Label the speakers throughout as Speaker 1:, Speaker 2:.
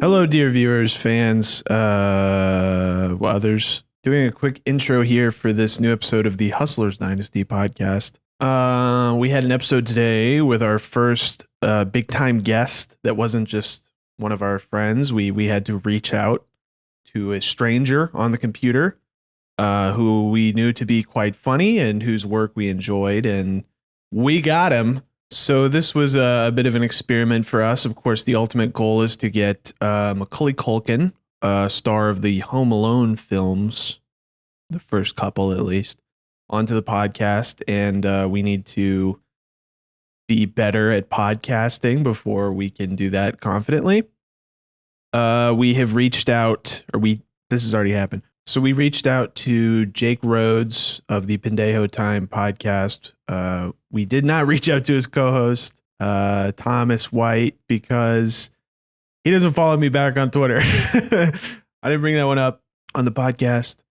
Speaker 1: Hello, dear viewers, fans, others. Doing a quick intro here for this new episode of the Hustlers Dynasty podcast. We had an episode today with our first big time guest that wasn't just one of our friends. We had to reach out to a stranger on the computer who we knew to be quite funny and whose work we enjoyed, and we got him. So this was a bit of an experiment for us. Of course, the ultimate goal is to get Macaulay Culkin, star of the Home Alone films, the first couple at least, onto the podcast. And we need to be better at podcasting before we can do that confidently. We have reached out, this has already happened. So we reached out to Jake Rhodes of the Pendejo Time podcast. We did not reach out to his co-host, Thomas White, because he doesn't follow me back on Twitter. I didn't bring that one up on the podcast.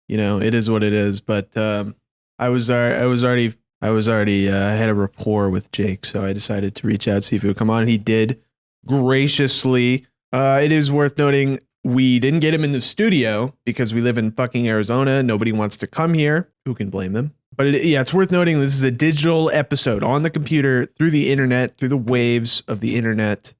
Speaker 1: You know, it is what it is. But I had a rapport with Jake, so I decided to reach out, see if he would come on. He did graciously. It is worth noting, we didn't get him in the studio because we live in fucking Arizona. Nobody wants to come here. Who can blame them? But it's worth noting this is a digital episode on the computer, through the internet, through the waves of the internet.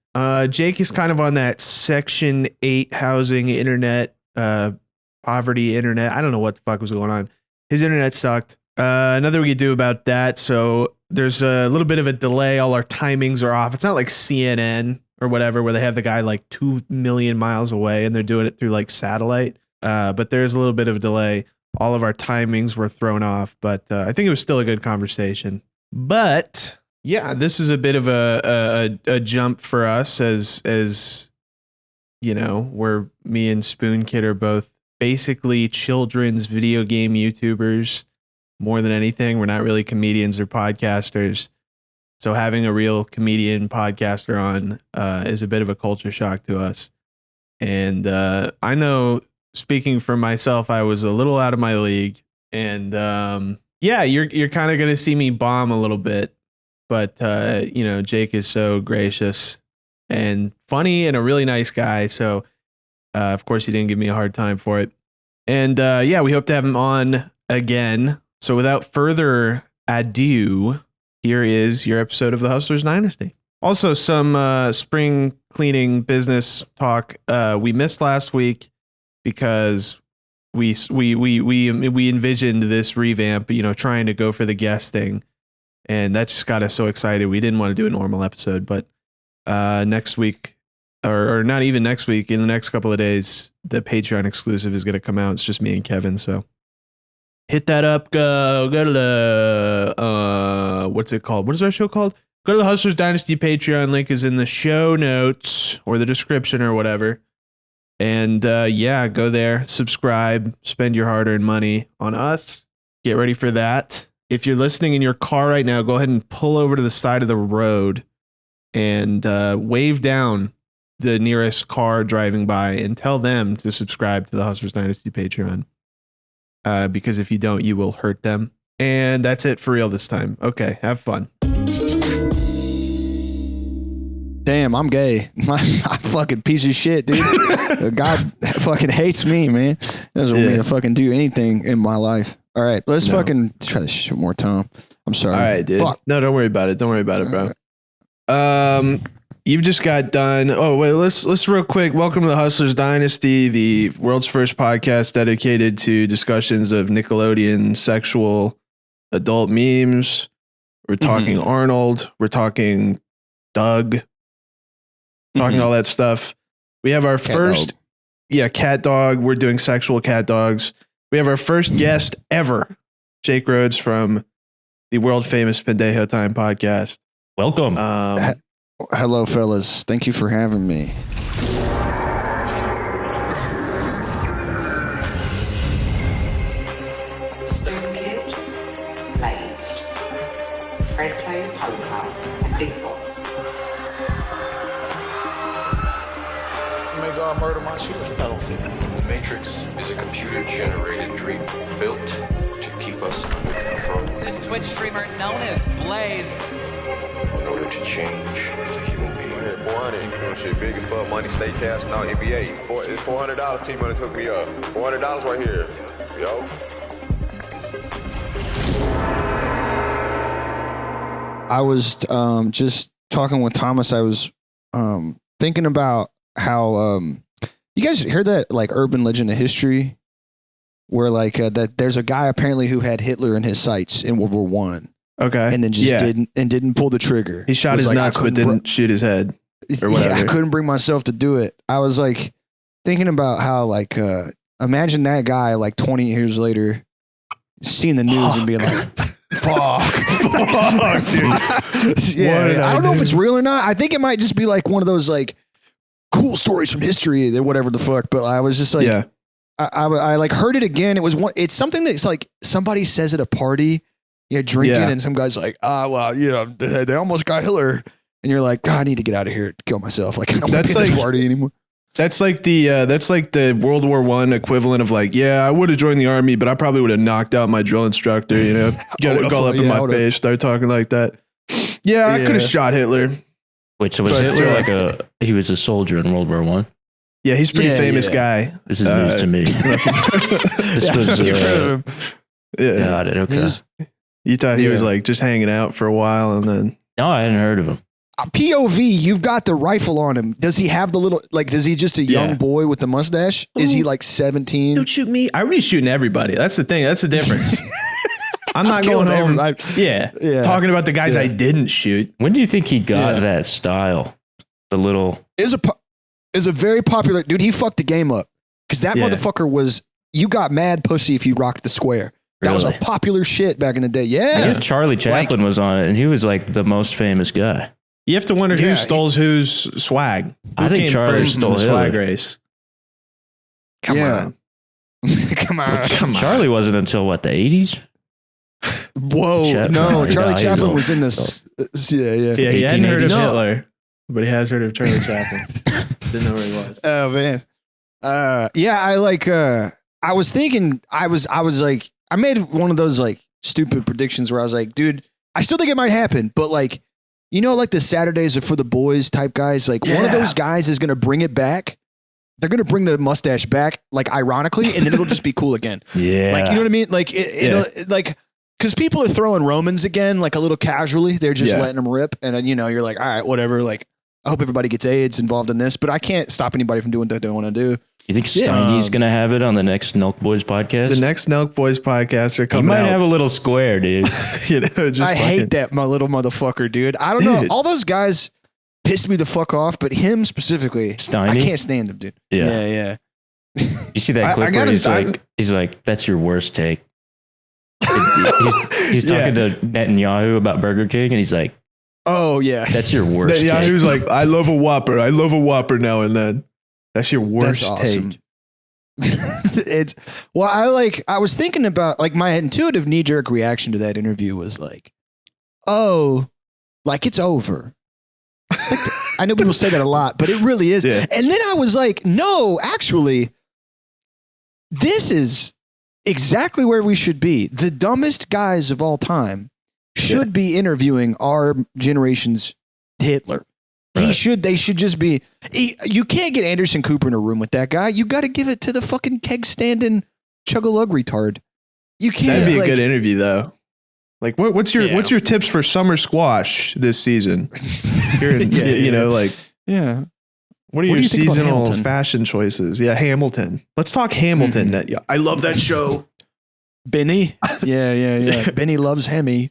Speaker 1: Jake is kind of on that Section 8 housing internet, poverty internet. I don't know what the fuck was going on. His internet sucked. Nothing we could do about that. So there's a little bit of a delay. All our timings are off. It's not like CNN or whatever, where they have the guy like 2 million miles away and they're doing it through like satellite. But there's a little bit of a delay. All of our timings were thrown off, but I think it was still a good conversation. But yeah, this is a bit of a jump for us as you know, where me and Spoon Kid are both basically children's video game YouTubers more than anything. We're not really comedians or podcasters. So having a real comedian podcaster on is a bit of a culture shock to us. And I know, speaking for myself, I was a little out of my league. And yeah, you're kind of going to see me bomb a little bit. But, you know, Jake is so gracious and funny and a really nice guy. So, of course, he didn't give me a hard time for it. And yeah, we hope to have him on again. So without further ado, here is your episode of the Hustlers Dynasty. Also, some spring cleaning business talk. We missed last week because we envisioned this revamp, you know, trying to go for the guest thing, and that just got us so excited. We didn't want to do a normal episode, but next week, or not even next week, in the next couple of days, the Patreon exclusive is going to come out. It's just me and Kevin, so hit that up. Go to the what's it called? What is our show called? Go to the Hustlers Dynasty Patreon. Link is in the show notes or the description or whatever. And yeah, go there, subscribe, spend your hard-earned money on us. Get ready for that. If you're listening in your car right now, go ahead and pull over to the side of the road and wave down the nearest car driving by and tell them to subscribe to the Hustlers Dynasty Patreon. Because if you don't, you will hurt them. And that's it for real this time. Okay, have fun.
Speaker 2: Damn, I'm gay. I'm fucking piece of shit, dude. God fucking hates me, man. Doesn't want me to fucking do anything in my life. All right, let's fucking try this shit more time. I'm sorry.
Speaker 1: All right, dude. Fuck. No, don't worry about it. Don't worry about it, bro. Right. You've just got done. Oh, wait, let's real quick. Welcome to the Hustlers Dynasty, the world's first podcast dedicated to discussions of Nickelodeon sexual adult memes. We're talking Arnold. We're talking Doug. Talking all that stuff. We have our first, cat dog. We're doing sexual cat dogs. We have our first guest ever, Jake Rhodes from the world famous Pendejo Time podcast.
Speaker 3: Welcome.
Speaker 2: Hello, fellas. Thank you for having me.
Speaker 4: Murder my children. I don't see that. The Matrix is a computer-generated dream built to keep us under control.
Speaker 5: This Twitch streamer known as Blaze.
Speaker 4: In order to change a human being,
Speaker 6: wanted
Speaker 3: on shit. Big as fuck, money, state cash, now NBA. It's $400 team money took me up. $400 right here. Yo.
Speaker 2: I was just talking with Thomas. I was thinking about how you guys heard that like urban legend of history, where like that there's a guy apparently who had Hitler in his sights in World War One.
Speaker 1: Okay,
Speaker 2: and then just didn't pull the trigger.
Speaker 1: He shot his nuts, but didn't shoot his head or whatever.
Speaker 2: Yeah, I couldn't bring myself to do it. I was like thinking about how like imagine that guy like 20 years later seeing the news and being like. Fuck, dude. Yeah, I don't know if it's real or not. I think it might just be like one of those like cool stories from history or whatever the fuck. But I was just like, I like heard it again. It was one. It's something that's like somebody says at a party, you're drinking, and some guy's like, well, you know, they almost got Hitler, and you're like, God, I need to get out of here, and kill myself. Like I don't want to be at this party anymore.
Speaker 1: That's like the World War I equivalent of like, yeah, I would have joined the army, but I probably would have knocked out my drill instructor, you know, go up in my face, start talking like that. Yeah, I could have shot Hitler.
Speaker 5: Wait, so was Hitler he was a soldier in World War I?
Speaker 1: Yeah, he's a pretty famous guy.
Speaker 5: This is news to me. This was got it. Okay.
Speaker 1: You thought he was like just hanging out for a while and then.
Speaker 5: No, I hadn't heard of him.
Speaker 2: POV, you've got the rifle on him. Does he have the little, like, is he just a young boy with the mustache? Is he like 17?
Speaker 1: Don't shoot me. I would be shooting everybody. That's the thing. That's the difference. I'm not going home. Talking about the guys I didn't shoot.
Speaker 5: When do you think he got that style? The little.
Speaker 2: Is a very popular, dude, he fucked the game up. Because that motherfucker was, you got mad pussy if you rocked the square. That was a popular shit back in the day. Yeah.
Speaker 5: I guess Charlie Chaplin was on it and he was like the most famous guy.
Speaker 1: You have to wonder who stole whose swag.
Speaker 5: I think Charlie stole
Speaker 1: the swag race. Come on.
Speaker 2: Come on.
Speaker 5: Charlie wasn't until what, the 80s?
Speaker 2: Whoa. No, Charlie Chaplin was in this.
Speaker 1: Yeah, he hadn't heard of Hitler, but he has heard of Charlie Chaplin. Didn't know where he was.
Speaker 2: Oh, man. I was thinking, I was like, I made one of those like stupid predictions where I was like, dude, I still think it might happen, but like, you know, like the Saturdays are for the boys type guys. Like one of those guys is going to bring it back. They're going to bring the mustache back, like ironically, and then it'll just be cool again.
Speaker 5: Yeah.
Speaker 2: Like, you know what I mean? Like, it'll like, because people are throwing Romans again, like a little casually. They're just letting them rip. And then, you know, you're like, all right, whatever. Like, I hope everybody gets AIDS involved in this, but I can't stop anybody from doing what they want to do.
Speaker 5: You think Steiny's going to have it on the next Nelk Boys podcast?
Speaker 1: The next Nelk Boys podcast are coming out.
Speaker 5: He might have a little square, dude.
Speaker 1: You know,
Speaker 2: I hate that, my little motherfucker, dude. I don't know. All those guys piss me the fuck off, but him specifically,
Speaker 5: Steiny?
Speaker 2: I can't stand him, dude.
Speaker 5: Yeah. You see that clip where he's like, that's your worst take. He's talking to Netanyahu about Burger King, and he's like,
Speaker 2: oh, yeah.
Speaker 5: That's your worst take.
Speaker 1: Netanyahu's like, I love a Whopper. I love a Whopper now and then. That's your worst take.
Speaker 2: I was thinking about like my intuitive knee jerk reaction to that interview was like, oh, like it's over. Like, I know people say that a lot, but it really is. Yeah. And then I was like, no, actually, this is exactly where we should be. The dumbest guys of all time should be interviewing our generation's Hitler. Right. They should just be, you can't get Anderson Cooper in a room with that guy. You got to give it to the fucking keg standing chug-a-lug retard. You can't.
Speaker 1: That'd be a good interview though. Like what's your tips for summer squash this season? You know, like, what are your seasonal fashion choices? Yeah. Hamilton. Let's talk Hamilton. I love that show.
Speaker 2: Benny. Yeah. Benny loves Hemi.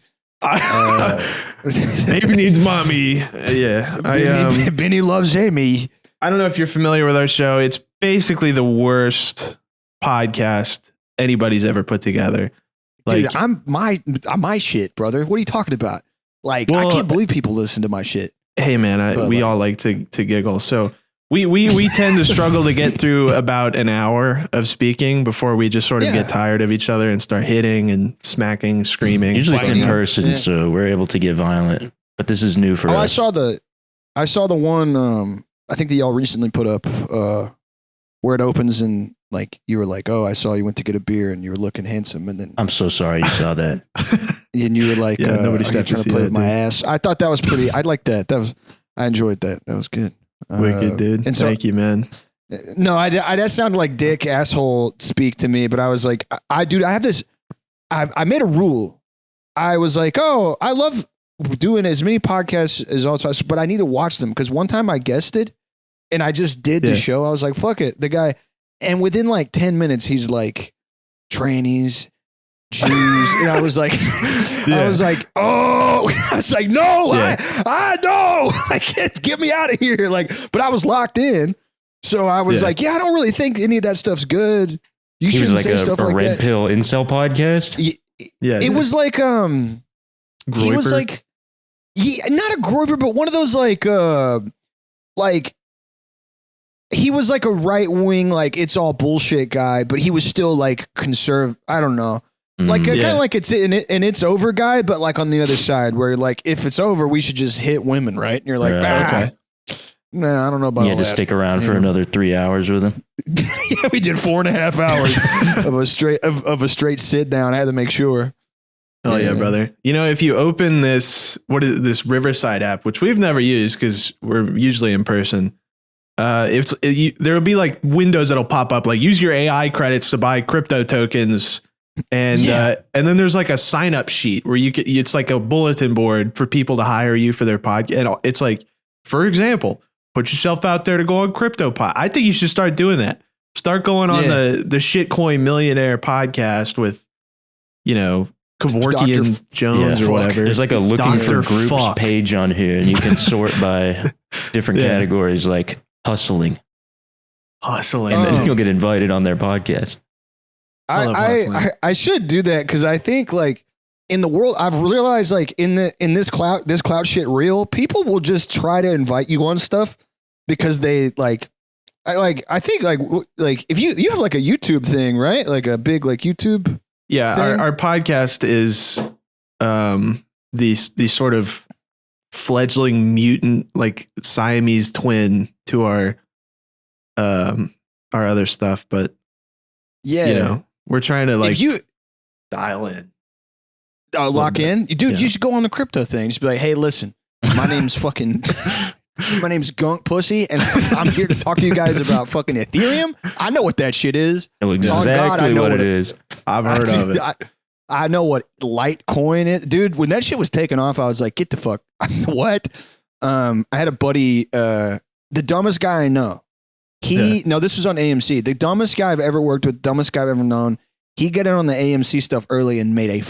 Speaker 1: Baby needs mommy. Yeah.
Speaker 2: Benny loves Amy.
Speaker 1: I don't know if you're familiar with our show. It's basically the worst podcast anybody's ever put together. Like,
Speaker 2: dude, I'm my shit, brother. What are you talking about? Like, I can't believe people listen to my shit.
Speaker 1: Hey man, we all like to giggle. So we tend to struggle to get through about an hour of speaking before we just sort of get tired of each other and start hitting and smacking, screaming.
Speaker 5: Usually it's in person, so we're able to get violent. But this is new for us.
Speaker 2: I saw the one I think that y'all recently put up where it opens and like you were like, oh, I saw you went to get a beer and you were looking handsome, and then
Speaker 5: I'm so sorry you saw that.
Speaker 2: And you were like, nobody's trying to play with my ass. I thought that was pretty. I liked that. I enjoyed that. That was good.
Speaker 1: Wicked, dude.
Speaker 2: And so,
Speaker 1: Thank you, man.
Speaker 2: No, that sounded like dick asshole speak to me, but I was like, I have this. I made a rule. I was like, oh, I love doing as many podcasts as all possible, but I need to watch them because one time I guested and I just did the show. I was like, fuck it, the guy, and within like 10 minutes, he's like, trannies, Jews, and I was like, I was like, oh, I was like, no, I no, I can't, get me out of here, like, but I was locked in. So I was like, I don't really think any of that stuff's good. You shouldn't say stuff like that.
Speaker 5: Red pill incel podcast.
Speaker 2: It was like
Speaker 1: Groiper?
Speaker 2: he was like not a groiper, but one of those like he was like a right wing, like it's all bullshit guy, but he was still like conservative. I don't know, like kind of like it's and it's over guy, but like on the other side where like if it's over, we should just hit women, right? And you're like, okay. Nah, I don't know about all that.
Speaker 5: You had to stick around for another 3 hours with him.
Speaker 2: Yeah, we did 4.5 hours of a straight sit down. I had to make sure.
Speaker 1: Oh yeah, brother. You know, if you open this Riverside app, which we've never used because we're usually in person, there will be like windows that'll pop up, like use your AI credits to buy crypto tokens, and then there's like a sign up sheet where it's like a bulletin board for people to hire you for their podcast. And it's like, for example, put yourself out there to go on CryptoPod. I think you should start doing that. Start going on the Shitcoin Millionaire podcast with, you know, Kevorkian Jones or whatever.
Speaker 5: There's like a looking for groups page on here, and you can sort by different categories like hustling. And then you'll get invited on their podcast.
Speaker 2: I should do that because I think like in the world, I've realized like in this clout shit real, people will just try to invite you on stuff because they I think if you have like a YouTube thing, right? Like a big like YouTube.
Speaker 1: Yeah. Our podcast is the sort of fledgling mutant, like Siamese twin to our other stuff. But you know, we're trying to like dial in.
Speaker 2: Lock in, dude. You should go on the crypto thing. Just be like, hey, listen, my name's Gunk Pussy, and I'm here to talk to you guys about fucking Ethereum. I know what that shit is.
Speaker 5: I know exactly what it is.
Speaker 1: I've heard of it.
Speaker 2: I know what Litecoin is, dude. When that shit was taken off, I was like, get the fuck. What? I had a buddy, the dumbest guy I know. No, this was on AMC. The dumbest guy I've ever worked with, dumbest guy I've ever known. He got in on the AMC stuff early and made a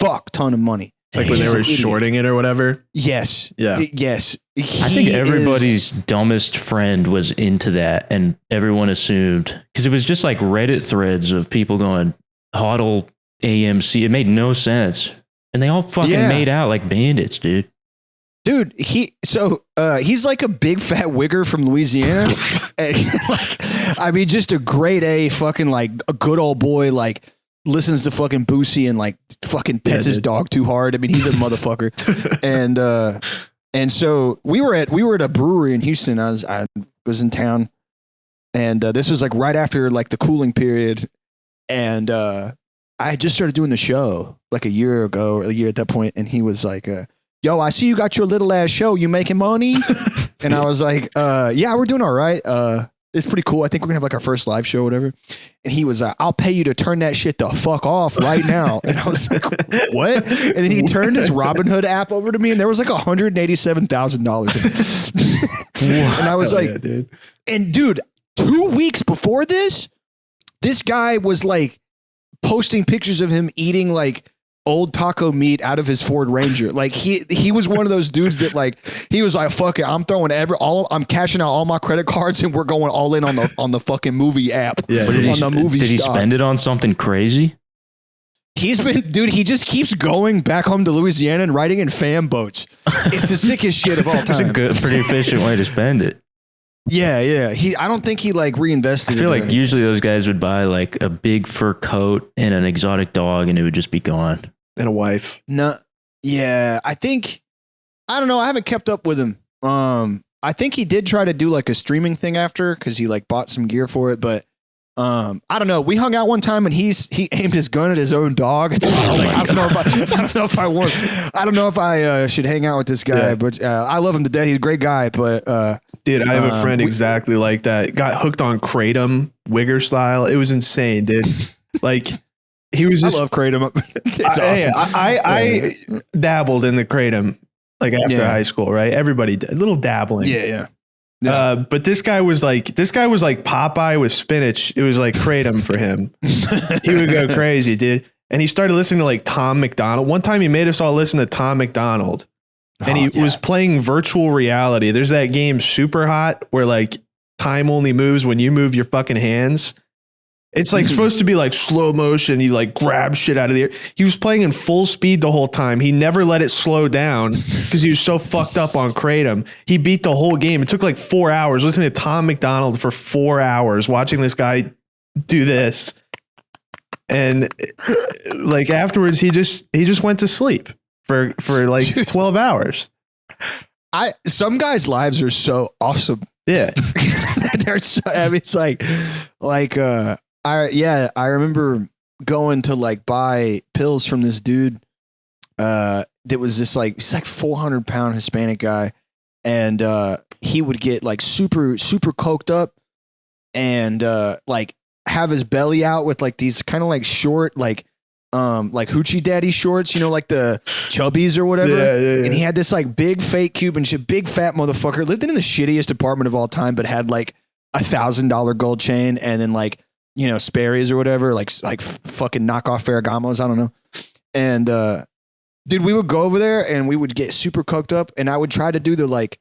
Speaker 2: fuck ton of money.
Speaker 1: Like when they were shorting it or whatever?
Speaker 2: Yes. Yeah. Yes.
Speaker 5: I think everybody's dumbest friend was into that, and everyone assumed, because it was just like Reddit threads of people going, hodl AMC. It made no sense. And they all fucking made out like bandits, dude.
Speaker 2: Dude, he's like a big fat wigger from Louisiana. And I mean, just a grade A fucking like a good old boy, like listens to fucking Boosie and like fucking pets his dog too hard. I mean, he's a motherfucker. And so we were at a brewery in Houston. I was in town, and this was like right after like the cooling period, and I had just started doing the show like a year at that point, and he was like, yo, I see you got your little ass show. You making money? And I was like, yeah, we're doing all right. It's pretty cool. I think we're gonna have like our first live show or whatever. And he was like, I'll pay you to turn that shit the fuck off right now. And I was like, what? And then he turned his Robinhood app over to me, and there was like $187,000. And I was like, dude. And dude, 2 weeks before this guy was like posting pictures of him eating like old taco meat out of his Ford Ranger. Like he was one of those dudes that like, he was like, fuck it, I'm throwing I'm cashing out all my credit cards and we're going all in on the fucking movie app. Yeah.
Speaker 5: Did he spend it on something crazy?
Speaker 2: He just keeps going back home to Louisiana and riding in fan boats. It's the sickest shit of all time.
Speaker 5: It's a pretty efficient way to spend it.
Speaker 2: Yeah. I don't think he like reinvested.
Speaker 5: I feel like usually those guys would buy like a big fur coat and an exotic dog, and it would just be gone.
Speaker 1: And a wife.
Speaker 2: No. Yeah. I don't know. I haven't kept up with him. I think he did try to do like a streaming thing after, because he like bought some gear for it, but I don't know. We hung out one time and he aimed his gun at his own dog. And so I was like, I don't know if I should hang out with this guy, but I love him to death. He's a great guy, but
Speaker 1: dude, I have a friend exactly like that. Got hooked on Kratom, Wigger style. It was insane, dude. Like he was just,
Speaker 2: I love Kratom. It's
Speaker 1: awesome. I
Speaker 2: Yeah.
Speaker 1: dabbled in the Kratom like after high school, right? Everybody did a little dabbling.
Speaker 2: Yeah.
Speaker 1: But this guy was like Popeye with spinach. It was like Kratom for him. He would go crazy, dude. And he started listening to like Tom McDonald. One time he made us all listen to Tom McDonald. And he was playing virtual reality. There's that game Super Hot where like time only moves when you move your fucking hands. It's like supposed to be like slow motion. You like grab shit out of the air. He was playing in full speed the whole time. He never let it slow down because he was so fucked up on Kratom. He beat the whole game. It took like 4 hours listening to Tom McDonald for 4 hours, watching this guy do this. And like afterwards, he just went to sleep for like 12 hours.
Speaker 2: Some guys' lives are so awesome.
Speaker 1: Yeah.
Speaker 2: They're so, I mean, it's like I remember going to like buy pills from this dude that was this like, he's like 400-pound Hispanic guy. And he would get like super, super coked up and like have his belly out with like these kind of like short, like hoochie daddy shorts, you know, like the chubbies or whatever. Yeah. And he had this like big fake Cuban shit, big fat motherfucker, lived in the shittiest apartment of all time, but had like $1,000 gold chain and then like, you know, Sperry's or whatever, like fucking knockoff Ferragamos. I don't know. And, dude, we would go over there and we would get super coked up and I would try to do the like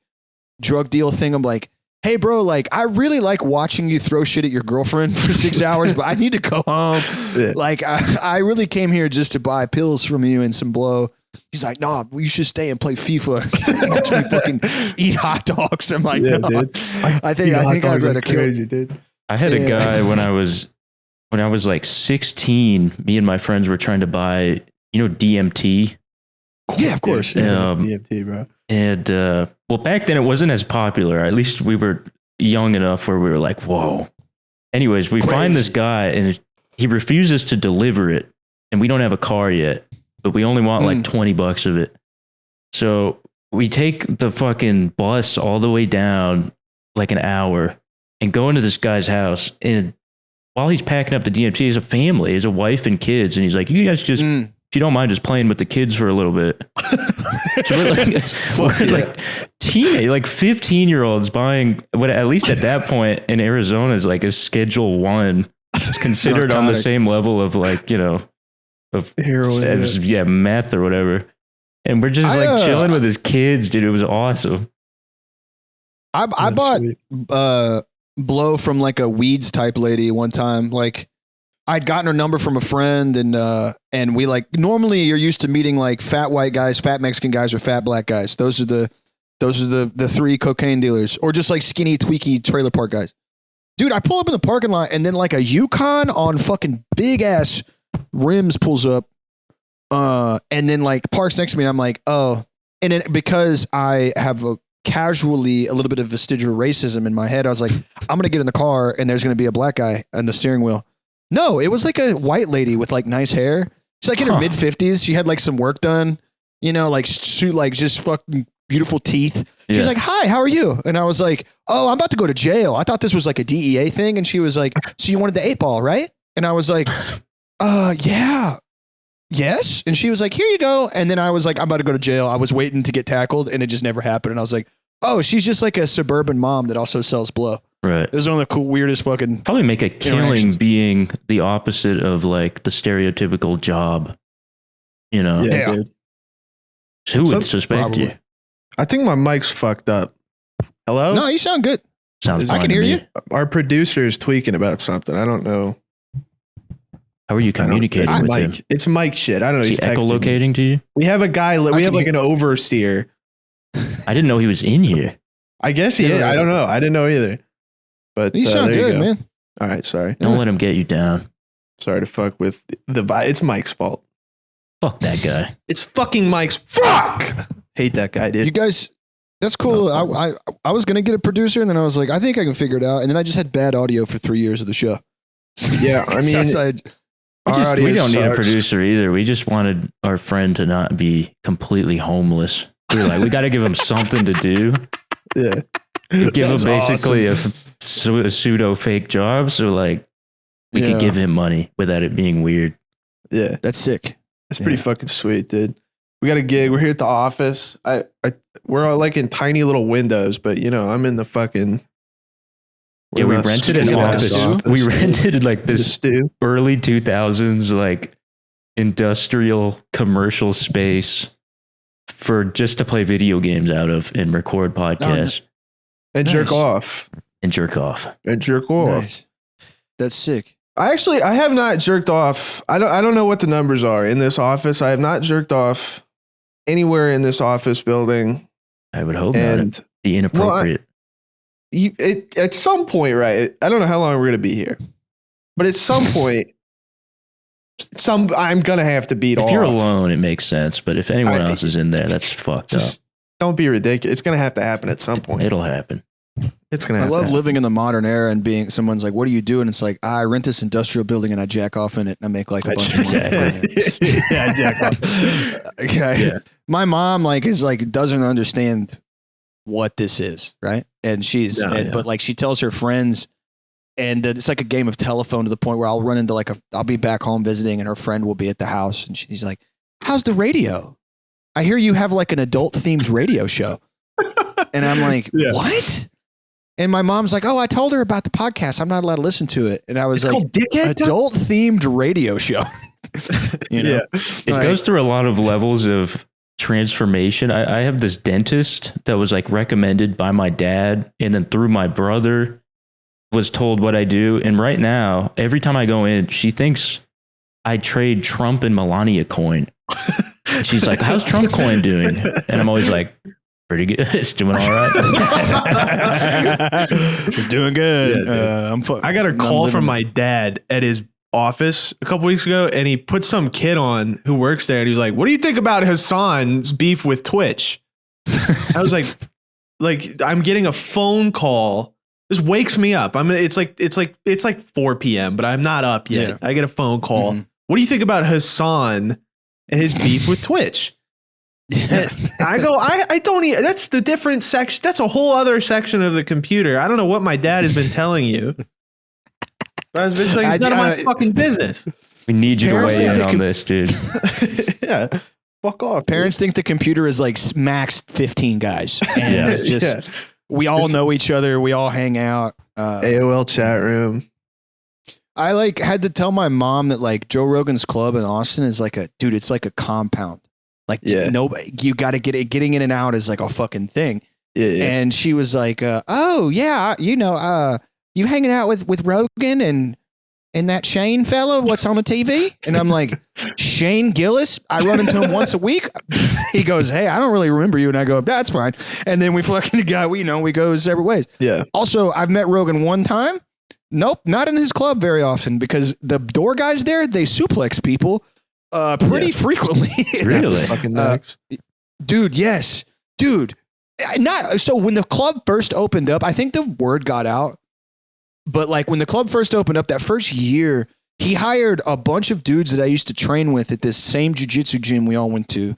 Speaker 2: drug deal thing. I'm like, hey bro, like I really like watching you throw shit at your girlfriend for 6 hours, but I need to go home. Yeah. Like I really came here just to buy pills from you and some blow. He's like, nah, you should stay and play FIFA. Watch me fucking eat hot dogs. I'm like, no, dude. I think I'd rather kill you, dude.
Speaker 5: I had a guy when I was like 16, me and my friends were trying to buy, you know, DMT.
Speaker 2: Yeah, of course.
Speaker 1: DMT, bro.
Speaker 5: And well, back then it wasn't as popular. At least we were young enough where we were like, whoa. Anyways, we find this guy and he refuses to deliver it. And we don't have a car yet, but we only want like $20 of it. So we take the fucking bus all the way down like an hour and go into this guy's house. And while he's packing up the DMT, he's a family, he's a wife and kids. And he's like, you guys just, if you don't mind just playing with the kids for a little bit. So we're like teenage, like 15-year-olds buying what, at least at that point in Arizona, is like a Schedule 1. It's considered on the same level of like, you know, of heroin, meth or whatever. And we're just like chilling with his kids, dude. It was awesome.
Speaker 2: I bought blow from like a weeds type lady one time. Like I'd gotten her number from a friend and we like, normally you're used to meeting like fat white guys, fat Mexican guys, or fat black guys. Those are the three cocaine dealers, or just like skinny tweaky trailer park guys. Dude, I pull up in the parking lot and then like a Yukon on fucking big ass rims pulls up and then like parks next to me and I'm like, oh. And then because I have a little bit of vestigial racism in my head, I was like, I'm going to get in the car and there's going to be a black guy on the steering wheel. No, it was like a white lady with like nice hair. She's like in her mid 50s. She had like some work done, you know, like shoot, like just fucking beautiful teeth. She was like, hi, how are you? And I was like, oh, I'm about to go to jail. I thought this was like a DEA thing. And she was like, so you wanted the 8-ball, right? And I was like, yeah. Yes. And she was like, here you go. And then I was like, I'm about to go to jail. I was waiting to get tackled and it just never happened. And I was like, oh, she's just like a suburban mom that also sells blow.
Speaker 5: Right.
Speaker 2: It was one of the cool, weirdest fucking.
Speaker 5: Probably make a killing being the opposite of like the stereotypical job, you know?
Speaker 2: Yeah.
Speaker 5: Dude. Who would suspect you?
Speaker 1: I think my mic's fucked up. Hello?
Speaker 2: No, you sound good.
Speaker 5: Sounds
Speaker 2: I can hear you.
Speaker 1: Our producer is tweaking about something. I don't know.
Speaker 5: How are you communicating with him?
Speaker 1: It's Mike shit. I don't know.
Speaker 5: Is he echolocating to you?
Speaker 1: We have a guy. We have like an overseer.
Speaker 5: I didn't know he was in here.
Speaker 1: I guess he is. I don't know. I didn't know either. But
Speaker 2: you sound good, man.
Speaker 1: All right. Sorry.
Speaker 5: Don't let him get you down.
Speaker 1: Sorry to fuck with the vibe. It's Mike's fault.
Speaker 5: Fuck that guy.
Speaker 1: It's fucking Mike's. Fuck. Hate that guy, dude.
Speaker 2: You guys, that's cool. I was going to get a producer and then I was like, I think I can figure it out. And then I just had bad audio for 3 years of the show.
Speaker 1: Yeah, I mean,
Speaker 2: Southside, our
Speaker 5: we
Speaker 2: audience
Speaker 5: don't need a
Speaker 2: sucks.
Speaker 5: producer either. We just wanted our friend to not be completely homeless. We were like, we got to give him something to do.
Speaker 1: yeah,
Speaker 5: Give him
Speaker 2: That's
Speaker 5: basically a pseudo fake job. So like we
Speaker 2: Yeah.
Speaker 5: could give him money without it being weird.
Speaker 1: yeah.
Speaker 2: That's sick.
Speaker 1: It's pretty fucking sweet, dude. We got a gig. We're here at the office. We're all like in tiny little windows, but you know, I'm in the fucking.
Speaker 5: Yeah, we
Speaker 1: we're in the
Speaker 5: rented an
Speaker 1: skinny
Speaker 5: office.
Speaker 1: ass
Speaker 5: We rented like
Speaker 1: The
Speaker 5: this
Speaker 1: stew.
Speaker 5: early 2000s like industrial commercial space for just to play video games out of and record podcasts
Speaker 1: And jerk
Speaker 2: Nice.
Speaker 1: off.
Speaker 5: and jerk off.
Speaker 1: And jerk off.
Speaker 2: Nice. That's sick.
Speaker 1: I have not jerked off. I don't know what the numbers are in this office. I have not jerked off anywhere in this office building.
Speaker 5: I would hope not.
Speaker 1: And
Speaker 5: Be inappropriate.
Speaker 1: at some point, right? I don't know how long we're gonna be here, but at some point, I'm gonna have to beat
Speaker 5: If
Speaker 1: off.
Speaker 5: you're alone, it makes sense. But if anyone
Speaker 1: I-
Speaker 5: else is in there, that's fucked
Speaker 1: Just don't be ridiculous. It's gonna have to happen at some
Speaker 5: up.
Speaker 1: point.
Speaker 5: It'll happen.
Speaker 1: It's gonna.
Speaker 2: I
Speaker 1: Have
Speaker 2: love
Speaker 1: to happen.
Speaker 2: living in the modern era and being someone's like, "What do you do?" And it's like, I rent this industrial building and I jack off in it and I make like a bunch of money.
Speaker 1: Yeah, jack off.
Speaker 2: Okay.
Speaker 1: Yeah.
Speaker 2: My mom doesn't understand what this is, right? And but like she tells her friends, and it's like a game of telephone to the point where I'll run into I'll be back home visiting and her friend will be at the house and she's like, "How's the radio? I hear you have like an adult themed radio show." And I'm like,
Speaker 1: Yeah.
Speaker 2: "What?" And my mom's like, "Oh, I told her about the podcast. I'm not allowed to listen to it." And I was
Speaker 1: It's
Speaker 2: like,
Speaker 1: called Dickhead.
Speaker 2: "Adult themed radio show." You know?
Speaker 1: Yeah.
Speaker 5: It
Speaker 2: Like-
Speaker 5: goes through a lot of levels of transformation. I have this dentist that was like recommended by my dad and then through my brother was told what I do. And right now, every time I go in, she thinks I trade Trump and Melania coin. She's like, "How's Trump coin doing?" And I'm always like, "Pretty good. It's doing all right."
Speaker 2: It's doing good.
Speaker 1: Yeah,
Speaker 2: dude.
Speaker 1: I got a
Speaker 2: I'm
Speaker 1: call from
Speaker 2: living-
Speaker 1: my dad at his office a couple weeks ago, and he put some kid on who works there, and he was like, "What do you think about Hassan's beef with Twitch?" I was like, I'm getting a phone call. This wakes me up. It's like 4 p.m., but I'm not up yet.
Speaker 2: Yeah.
Speaker 1: I get a phone call.
Speaker 2: Mhm.
Speaker 1: What do you think about Hassan and his beef with Twitch?
Speaker 2: Yeah.
Speaker 1: I go, I don't even, that's the different section. That's a whole other section of the computer. I don't know what my dad has been telling you. But I was just like, it's none of my fucking business.
Speaker 5: We need you to
Speaker 2: Parents
Speaker 5: weigh
Speaker 2: think
Speaker 5: in
Speaker 2: they
Speaker 5: on
Speaker 2: can-
Speaker 5: this, dude.
Speaker 1: Yeah. Fuck off.
Speaker 2: Parents think the computer is like max 15 guys. And
Speaker 5: Yeah.
Speaker 2: it's just, we all know each other. We all hang out.
Speaker 1: AOL chat room.
Speaker 2: I had to tell my mom that like Joe Rogan's club in Austin is like it's like a compound. Like
Speaker 1: Yeah.
Speaker 2: nobody, you got to getting in and out is like a fucking thing.
Speaker 1: Yeah.
Speaker 2: And she was like, "Oh yeah, you hanging out with Rogan and that Shane fellow? What's on the TV?" And I'm like, "Shane Gillis? I run into him once a week." He goes, "Hey, I don't really remember you." And I go, "That's fine." And then we fucking we go separate ways.
Speaker 1: Yeah.
Speaker 2: Also, I've met Rogan one time. Nope, not in his club very often because the door guys there, they suplex people pretty frequently.
Speaker 5: Really?
Speaker 1: Fucking next.
Speaker 2: Dude, yes. Dude. Not so when the club first opened up, I think the word got out. But like when the club first opened up that first year, he hired a bunch of dudes that I used to train with at this same jiu-jitsu gym we all went to.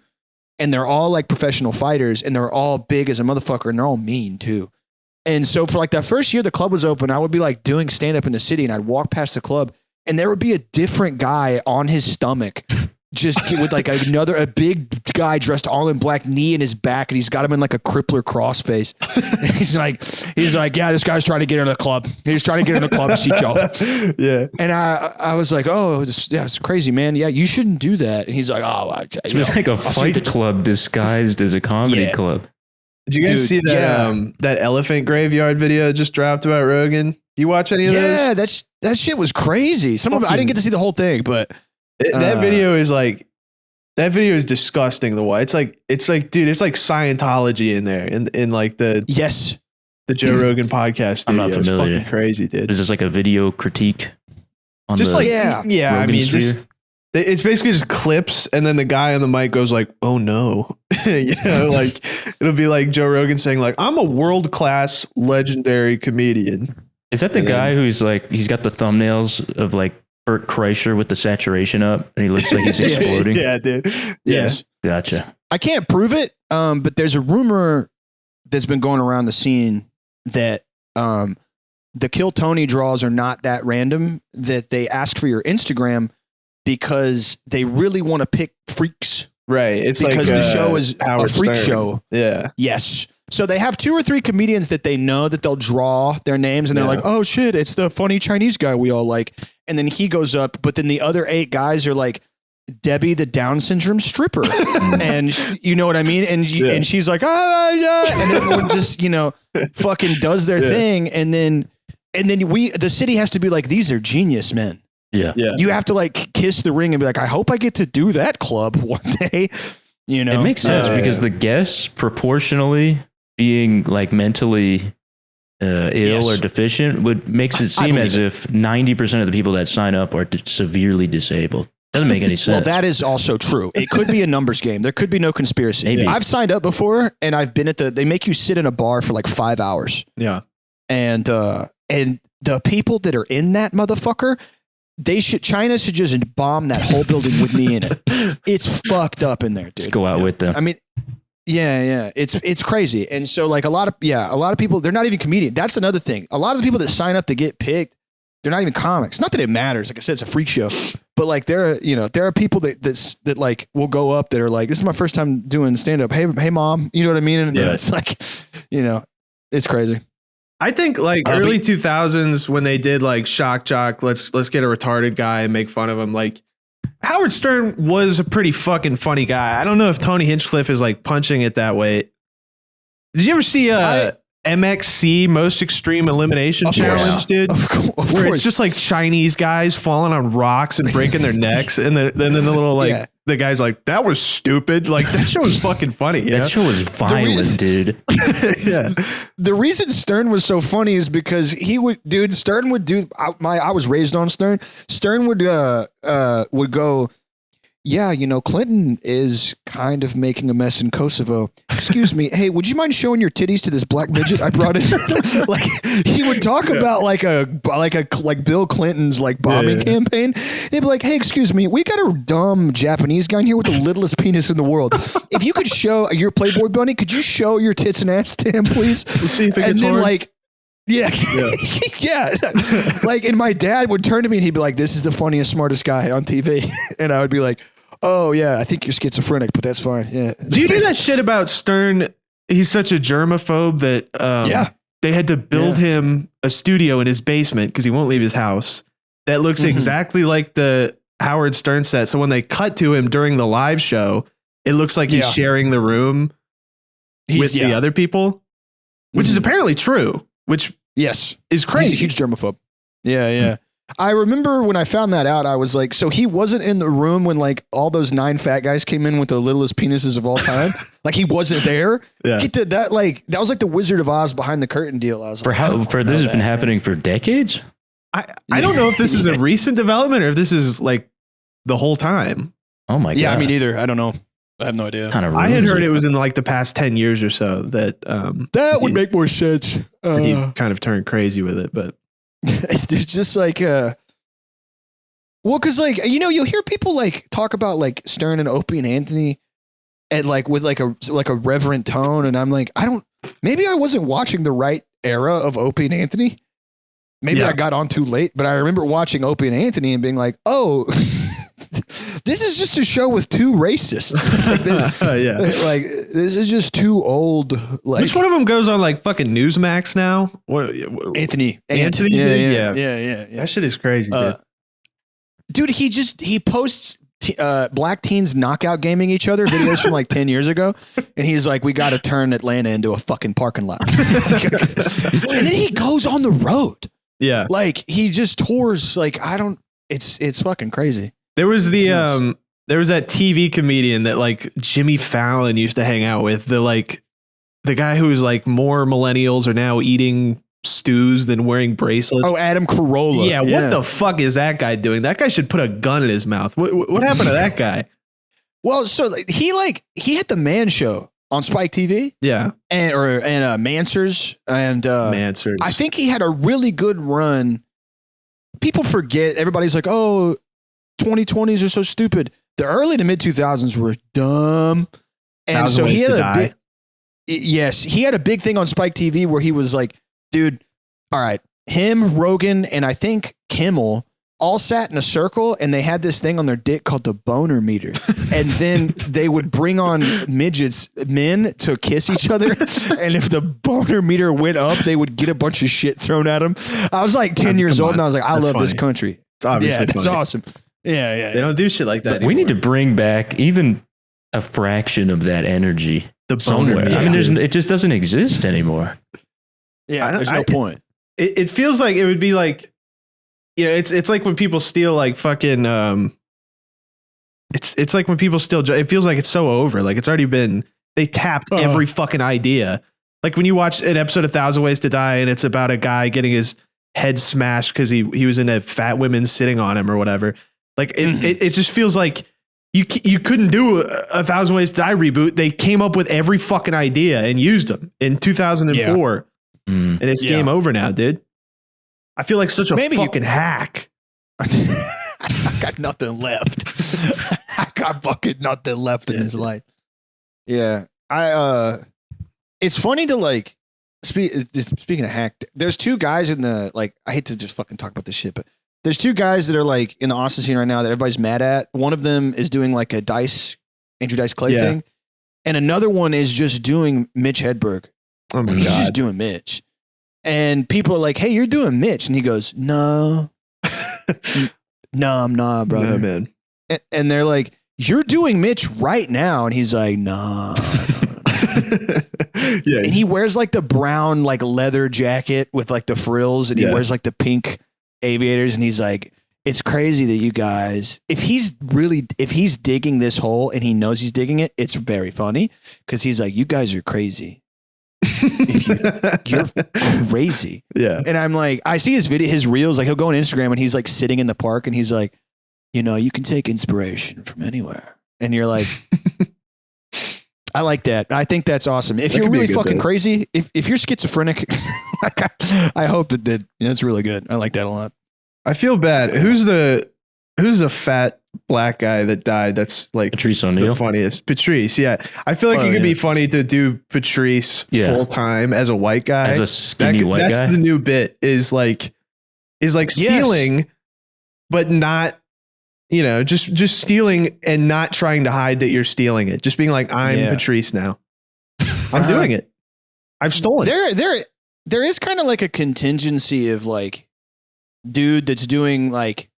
Speaker 2: And they're all like professional fighters and they're all big as a motherfucker and they're all mean too. And so for like that first year the club was open, I would be like doing stand up in the city and I'd walk past the club and there would be a different guy on his stomach just with like a big guy dressed all in black, knee in his back, and he's got him in like a crippler cross face. And he's like, "Yeah, this guy's trying to get into the club. He's trying to get into the club to see Joe."
Speaker 1: Yeah.
Speaker 2: And I was like, "Oh, it's crazy, man. Yeah, you shouldn't do that." And he's like, "Oh,
Speaker 5: It was like a fight club disguised as a comedy
Speaker 2: Yeah.
Speaker 5: club.
Speaker 1: Did you guys
Speaker 2: Dude,
Speaker 1: see that that elephant graveyard video just dropped about Rogan? You watch any of
Speaker 2: Yeah,
Speaker 1: those?
Speaker 2: that shit was crazy. Some of it, I didn't get to see the whole thing, but
Speaker 1: That video is like, that video is disgusting. The way it's like, dude, it's like Scientology in there, in like the
Speaker 2: yes,
Speaker 1: Joe Rogan podcast.
Speaker 5: I'm not
Speaker 1: studio. It's
Speaker 5: familiar.
Speaker 1: fucking crazy, dude.
Speaker 5: Is this like a video critique? On
Speaker 1: Just
Speaker 5: the,
Speaker 1: like
Speaker 2: Yeah.
Speaker 1: I
Speaker 5: Rogan
Speaker 1: mean,
Speaker 5: sphere?
Speaker 1: just it's basically just clips, and then the guy on the mic goes like, "Oh no," like it'll be like Joe Rogan saying like, "I'm a world class legendary comedian."
Speaker 5: Is that the guy who's like, he's got the thumbnails of like Bert Kreischer with the saturation up and he looks like he's exploding?
Speaker 1: Yeah, dude.
Speaker 2: Yes.
Speaker 5: Gotcha.
Speaker 2: I can't prove it, but there's a rumor that's been going around the scene that the Kill Tony draws are not that random, that they ask for your Instagram because they really want to pick freaks.
Speaker 1: Right. It's
Speaker 2: because
Speaker 1: like
Speaker 2: the show is
Speaker 1: Howard
Speaker 2: a freak
Speaker 1: Stern.
Speaker 2: show.
Speaker 1: Yeah.
Speaker 2: Yes. So they have 2 or 3 comedians that they know that they'll draw their names and they're like, oh shit, it's the funny Chinese guy we all like. And then he goes up, but then the other 8 guys are like, Debbie the Down syndrome stripper. And you know what I mean? And she's like, and everyone just, fucking does their thing. And then the city has to be like, these are genius men.
Speaker 5: Yeah.
Speaker 2: You have to like kiss the ring and be like, I hope I get to do that club one day.
Speaker 5: It makes sense because the guests proportionally being like mentally ill or deficient makes it seem as if 90% of the people that sign up are severely disabled. Doesn't make any sense.
Speaker 2: Well, that is also true. It could be a numbers game. There could be no conspiracy.
Speaker 5: Maybe.
Speaker 2: I've signed up before and I've been they make you sit in a bar for like 5 hours.
Speaker 1: Yeah.
Speaker 2: And the people that are in that motherfucker, China should just bomb that whole building with me in it. It's fucked up in there, dude.
Speaker 5: Just go out with them.
Speaker 2: I mean, yeah. It's crazy. And so like a lot of people, they're not even comedians. That's another thing. A lot of the people that sign up to get picked, they're not even comics. Not that it matters. Like I said, it's a freak show, but like there are people that like will go up that are like, this is my first time doing stand up. Hey mom, you know what I mean? And it's like, it's crazy.
Speaker 1: I think like early 2000s when they did like shock jock, let's get a retarded guy and make fun of him. Like Howard Stern was a pretty fucking funny guy. I don't know if Tony Hinchcliffe is like punching it that way. Did you ever see MXC Most Extreme Elimination Challenge, dude?
Speaker 2: Of course.
Speaker 1: Where it's just like Chinese guys falling on rocks and breaking their necks, and then the little like the guy's like, that was stupid. Like that show was fucking funny.
Speaker 5: That show was violent, dude.
Speaker 1: Yeah.
Speaker 2: The reason Stern was so funny is because Stern would do. I was raised on Stern. Stern would go. Yeah, Clinton is kind of making a mess in Kosovo. Excuse me. Hey, would you mind showing your titties to this black midget I brought in? Like he would talk about like Bill Clinton's like bombing campaign. He'd be like, hey, excuse me. We got a dumb Japanese guy in here with the littlest penis in the world. If you could show your Playboy bunny, could you show your tits and ass to him, please?
Speaker 1: We'll see if it
Speaker 2: and
Speaker 1: gets
Speaker 2: then
Speaker 1: hard.
Speaker 2: like, yeah. Like, and my dad would turn to me and he'd be like, this is the funniest, smartest guy on TV. And I would be like, oh yeah, I think you're schizophrenic, but that's fine. Yeah.
Speaker 1: Do you do that shit about Stern? He's such a germaphobe that they had to build him a studio in his basement because he won't leave his house. That looks exactly like the Howard Stern set. So when they cut to him during the live show, it looks like he's sharing the room with the other people, which is apparently true. Which is crazy.
Speaker 2: He's a huge germaphobe. Yeah. I remember when I found that out, I was like, so he wasn't in the room when like all those 9 fat guys came in with the littlest penises of all time. Like he wasn't there. Yeah. He did that. Like that was like the Wizard of Oz behind the curtain deal. I was
Speaker 5: this has been happening for decades.
Speaker 1: I don't know if this is a recent development or if this is like the whole time.
Speaker 5: Oh my God.
Speaker 2: Yeah. I mean, either. I don't know. I have no idea.
Speaker 1: I had heard it was in like the past 10 years or so that
Speaker 2: would make more sense.
Speaker 1: He kind of turned crazy with it, but
Speaker 2: it's just like, because like, you'll hear people like talk about like Stern and Opie and Anthony and like with like a reverent tone. And I'm like, maybe I wasn't watching the right era of Opie and Anthony. Maybe I got on too late, but I remember watching Opie and Anthony and being like, oh, this is just a show with 2 racists. Like this is just too old. Like,
Speaker 1: which one of them goes on like fucking Newsmax now?
Speaker 2: Anthony.
Speaker 1: Yeah.
Speaker 2: That
Speaker 1: shit is crazy,
Speaker 2: dude. He posts black teens knockout gaming each other videos from like 10 years ago, and he's like, we got to turn Atlanta into a fucking parking lot. And then he goes on the road.
Speaker 1: Yeah,
Speaker 2: like he just tours. Like it's fucking crazy.
Speaker 1: There was that TV comedian that like Jimmy Fallon used to hang out with. The guy who's like more millennials are now eating stews than wearing bracelets.
Speaker 2: Oh, Adam Carolla.
Speaker 1: Yeah. What the fuck is that guy doing? That guy should put a gun in his mouth. What happened to that guy?
Speaker 2: Well, so he had the Man Show on Spike TV.
Speaker 1: Yeah.
Speaker 2: And Mansers. And
Speaker 1: Mansers.
Speaker 2: I think he had a really good run. People forget. Everybody's like, oh, 2020s are so stupid. The early to mid 2000s were dumb. And so he had he had a big thing on Spike TV where he was like, dude, all right, him, Rogan, and I think Kimmel all sat in a circle and they had this thing on their dick called the boner meter. And then they would bring on men to kiss each other. And if the boner meter went up, they would get a bunch of shit thrown at them. I was like 10 years old and I was like, I love this country.
Speaker 1: It's obviously
Speaker 2: that's awesome. Yeah.
Speaker 1: They don't do shit like that.
Speaker 5: We need to bring back even a fraction of that energy somewhere. I mean, it just doesn't exist anymore.
Speaker 2: Yeah, there's no point.
Speaker 1: It feels like it would be like, it's like when people steal like fucking, it's like when people steal, it feels like it's so over. Like it's already been, they tapped every fucking idea. Like when you watch an episode of 1,000 Ways to Die and it's about a guy getting his head smashed because he was into fat women sitting on him or whatever. Like it just feels like you couldn't do a 1,000 Ways to Die reboot. They came up with every fucking idea and used them in 2004. And it's game over now, dude. I feel like such a fucking hack.
Speaker 2: I got nothing left. I got fucking nothing left in this life. Yeah. It's funny to like speaking of hack, there's two guys in the, like, I hate to just fucking talk about this shit, but there's two guys that are like in the Austin scene right now that everybody's mad at. One of them is doing like a Andrew Dice Clay thing. And another one is just doing Mitch Hedberg.
Speaker 1: Oh my
Speaker 2: He's
Speaker 1: God.
Speaker 2: just doing Mitch. And people are like, hey, you're doing Mitch. And he goes, no, I'm not, brother.
Speaker 1: No, man.
Speaker 2: And they're like, you're doing Mitch right now. And he's like, nah.
Speaker 1: Yeah.
Speaker 2: And he wears like the brown, like leather jacket with like the frills. And he wears like the pink aviators. And he's like, it's crazy that you guys, if he's digging this hole and he knows he's digging it, it's very funny. Cause he's like, you guys are crazy. You're crazy.
Speaker 1: Yeah.
Speaker 2: And I'm like, I see his reels, like he'll go on Instagram and he's like sitting in the park and he's like, you can take inspiration from anywhere. And you're like, I like that. I think that's awesome. If you're really fucking crazy, if you're schizophrenic, I hope that that's really good. I like that a lot.
Speaker 1: I feel bad. Who's the fat black guy that died? That's like
Speaker 5: Patrice O'Neal.
Speaker 1: The funniest. Patrice. Yeah. I feel like it could be funny to do Patrice full time as a white guy.
Speaker 5: As a skinny white guy.
Speaker 1: That's the new bit is like stealing, but not, just stealing and not trying to hide that you're stealing it. Just being like, I'm Patrice now. I'm doing it. I've stolen it.
Speaker 2: There is kind of like a contingency of like dude that's doing like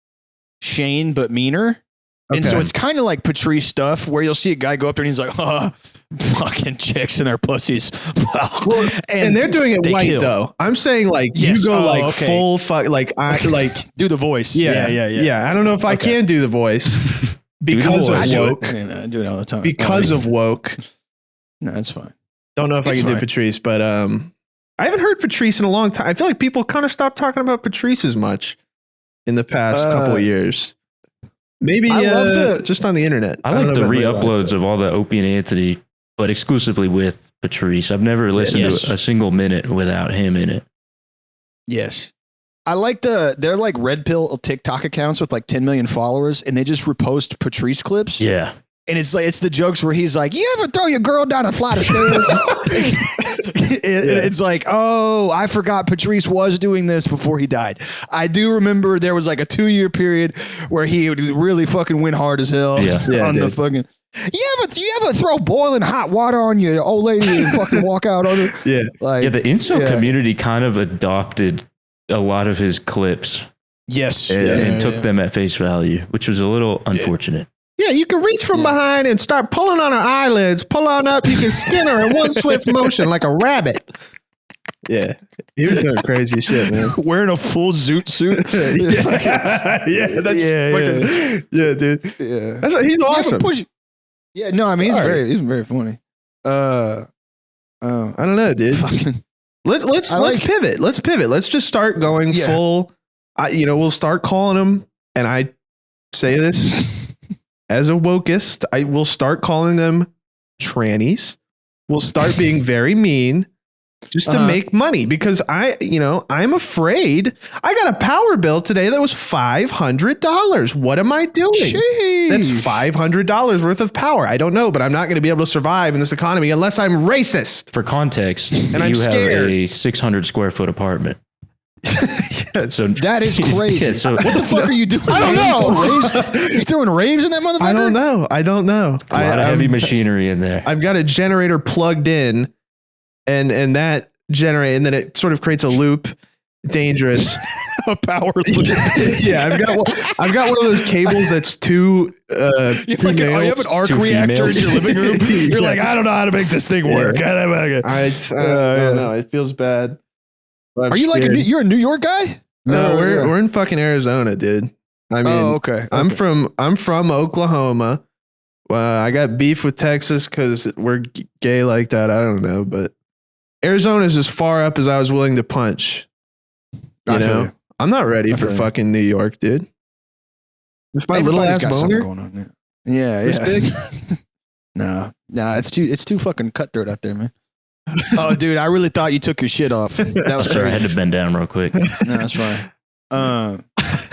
Speaker 2: Shane, but meaner. And so it's kind of like Patrice stuff where you'll see a guy go up there and he's like, fucking chicks and their pussies.
Speaker 1: and they're doing it white though. I'm saying like you go full fuck, like I like
Speaker 2: do the voice. Yeah.
Speaker 1: I don't know if I can do the voice because of woke.
Speaker 2: I do it all the time.
Speaker 1: Because of woke.
Speaker 2: No, that's fine.
Speaker 1: Don't know if I can do Patrice, but I haven't heard Patrice in a long time. I feel like people kind of stopped talking about Patrice as much in the past couple of years. Maybe just on the internet.
Speaker 5: I like the re-uploads of all the Opie and Anthony, but exclusively with Patrice. I've never listened to a single minute without him in it.
Speaker 2: Yes. I like they're like red pill TikTok accounts with like 10 million followers and they just repost Patrice clips.
Speaker 5: Yeah.
Speaker 2: And it's like, it's the jokes where he's like, you ever throw your girl down a flight of stairs? It's like, oh, I forgot Patrice was doing this before he died. I do remember there was like a 2-year period where he really fucking went hard as hell on the fucking, you ever throw boiling hot water on your old lady and fucking walk out on her?
Speaker 1: Yeah.
Speaker 2: Like,
Speaker 5: the incel community kind of adopted a lot of his clips.
Speaker 2: Yes.
Speaker 5: And took them at face value, which was a little unfortunate.
Speaker 1: Yeah, you can reach from behind and start pulling on her eyelids. Pull on up, you can skin her in one swift motion like a rabbit. Yeah, he was doing crazy shit, man.
Speaker 2: Wearing a full zoot suit.
Speaker 1: Dude. Yeah, he's awesome.
Speaker 2: Yeah, no, I mean he's very funny. I
Speaker 1: don't know, dude. Let's pivot. Let's pivot. Let's just start going full. We'll start calling them, and I say this. As a wokist, I will start calling them trannies. will start being very mean just to make money because I'm afraid I got a power bill today that was $500. What am I doing?
Speaker 2: Sheesh.
Speaker 1: That's $500 worth of power. I don't know, but I'm not going to be able to survive in this economy unless I'm racist.
Speaker 5: For context,
Speaker 1: And I'm
Speaker 5: you have
Speaker 1: scared.
Speaker 5: a 600 square foot apartment. So
Speaker 2: That is crazy.
Speaker 5: Yeah, so
Speaker 2: what the fuck are you doing?
Speaker 1: I don't know.
Speaker 2: You throwing raves in that motherfucker?
Speaker 1: I don't know.
Speaker 5: a lot of heavy machinery in there.
Speaker 1: I've got a generator plugged in and that generate, and then it sort of creates a loop. Dangerous.
Speaker 2: A power loop.
Speaker 1: Yeah, I've got one of those cables that's too
Speaker 2: You have an arc
Speaker 5: Two
Speaker 2: reactor
Speaker 5: females.
Speaker 2: in your living room. You're like, I don't know how to make this thing work.
Speaker 1: I don't know. It feels bad. I'm
Speaker 2: Are you
Speaker 1: scared.
Speaker 2: you're a New York guy?
Speaker 1: No,
Speaker 2: Or-
Speaker 1: we're in fucking Arizona, dude. I mean,
Speaker 2: okay.
Speaker 1: I'm from Oklahoma. I got beef with Texas because we're gay like that. I don't know, but Arizona is as far up as I was willing to punch.
Speaker 2: I feel you.
Speaker 1: I'm not ready
Speaker 2: I
Speaker 1: for
Speaker 2: feel you.
Speaker 1: fucking New York, dude. With my little
Speaker 2: Everybody's
Speaker 1: ass
Speaker 2: got something
Speaker 1: boner.
Speaker 2: going on. Yeah,
Speaker 1: This
Speaker 2: big? No, it's too fucking cutthroat out there, man. Oh, dude, I really thought you took your shit off. That was
Speaker 5: Sorry, I
Speaker 2: crazy.
Speaker 5: had to bend down real quick.
Speaker 2: No, that's fine.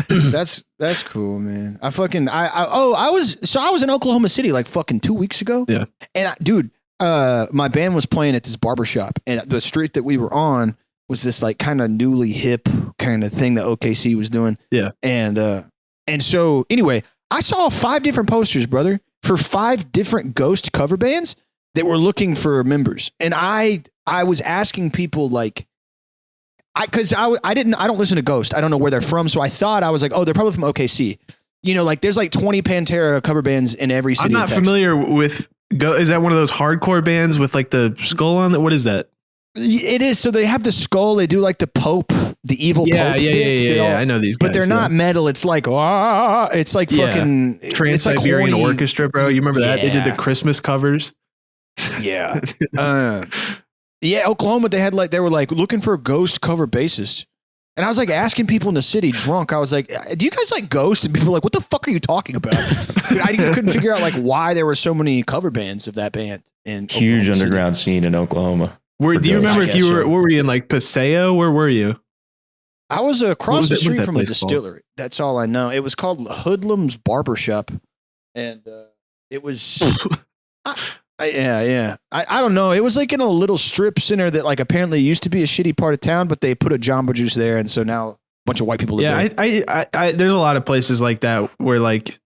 Speaker 2: That's cool, man. I was in Oklahoma City like fucking 2 weeks ago.
Speaker 1: Yeah.
Speaker 2: And dude, my band was playing at this barbershop, and the street that we were on was this like kind of newly hip kind of thing that OKC was doing.
Speaker 1: Yeah.
Speaker 2: And so anyway, I saw 5 different posters, brother, for 5 different Ghost cover bands that were looking for members. And I was asking people like, I don't listen to Ghost. I don't know where they're from. So I thought I was like, oh, they're probably from OKC. You know, like there's like 20 Pantera cover bands in every city.
Speaker 1: I'm not
Speaker 2: in Texas.
Speaker 1: familiar with. Is that one of those hardcore bands with like the skull on it? What is that?
Speaker 2: It is. So they have the skull. They do like the Pope, the evil
Speaker 1: Yeah,
Speaker 2: Pope.
Speaker 1: yeah,
Speaker 2: bits.
Speaker 1: yeah,
Speaker 2: They're
Speaker 1: yeah.
Speaker 2: all-
Speaker 1: I know these,
Speaker 2: But
Speaker 1: guys,
Speaker 2: they're not metal. It's like it's like
Speaker 1: Yeah.
Speaker 2: fucking
Speaker 1: Trans-Siberian
Speaker 2: it's like horny-
Speaker 1: Orchestra, bro. You remember that? They did the
Speaker 2: Yeah.
Speaker 1: Christmas covers.
Speaker 2: Yeah. Yeah, Oklahoma, they were like looking for a Ghost cover bassist. And I was like asking people in the city drunk. I was like, do you guys like Ghost? And people were like, what the fuck are you talking about? Dude, I couldn't figure out like why there were so many cover bands of that band in
Speaker 5: Huge
Speaker 2: Oklahoma City.
Speaker 5: underground scene in Oklahoma.
Speaker 1: Do you
Speaker 5: Ghost.
Speaker 1: remember
Speaker 2: I
Speaker 1: if
Speaker 2: guess
Speaker 1: you were?
Speaker 2: so.
Speaker 1: Where were you in like Paseo? Where were you?
Speaker 2: I was across the
Speaker 1: What's
Speaker 2: street
Speaker 1: that
Speaker 2: from a
Speaker 1: place called?
Speaker 2: distillery. That's all I know. It was called Hoodlum's Barbershop. And it was... Yeah. I don't know. It was like in a little strip center that like apparently used to be a shitty part of town, but they put a Jamba Juice there, and so now a bunch of white people live
Speaker 1: Yeah,
Speaker 2: there.
Speaker 1: I there's a lot of places like that where like,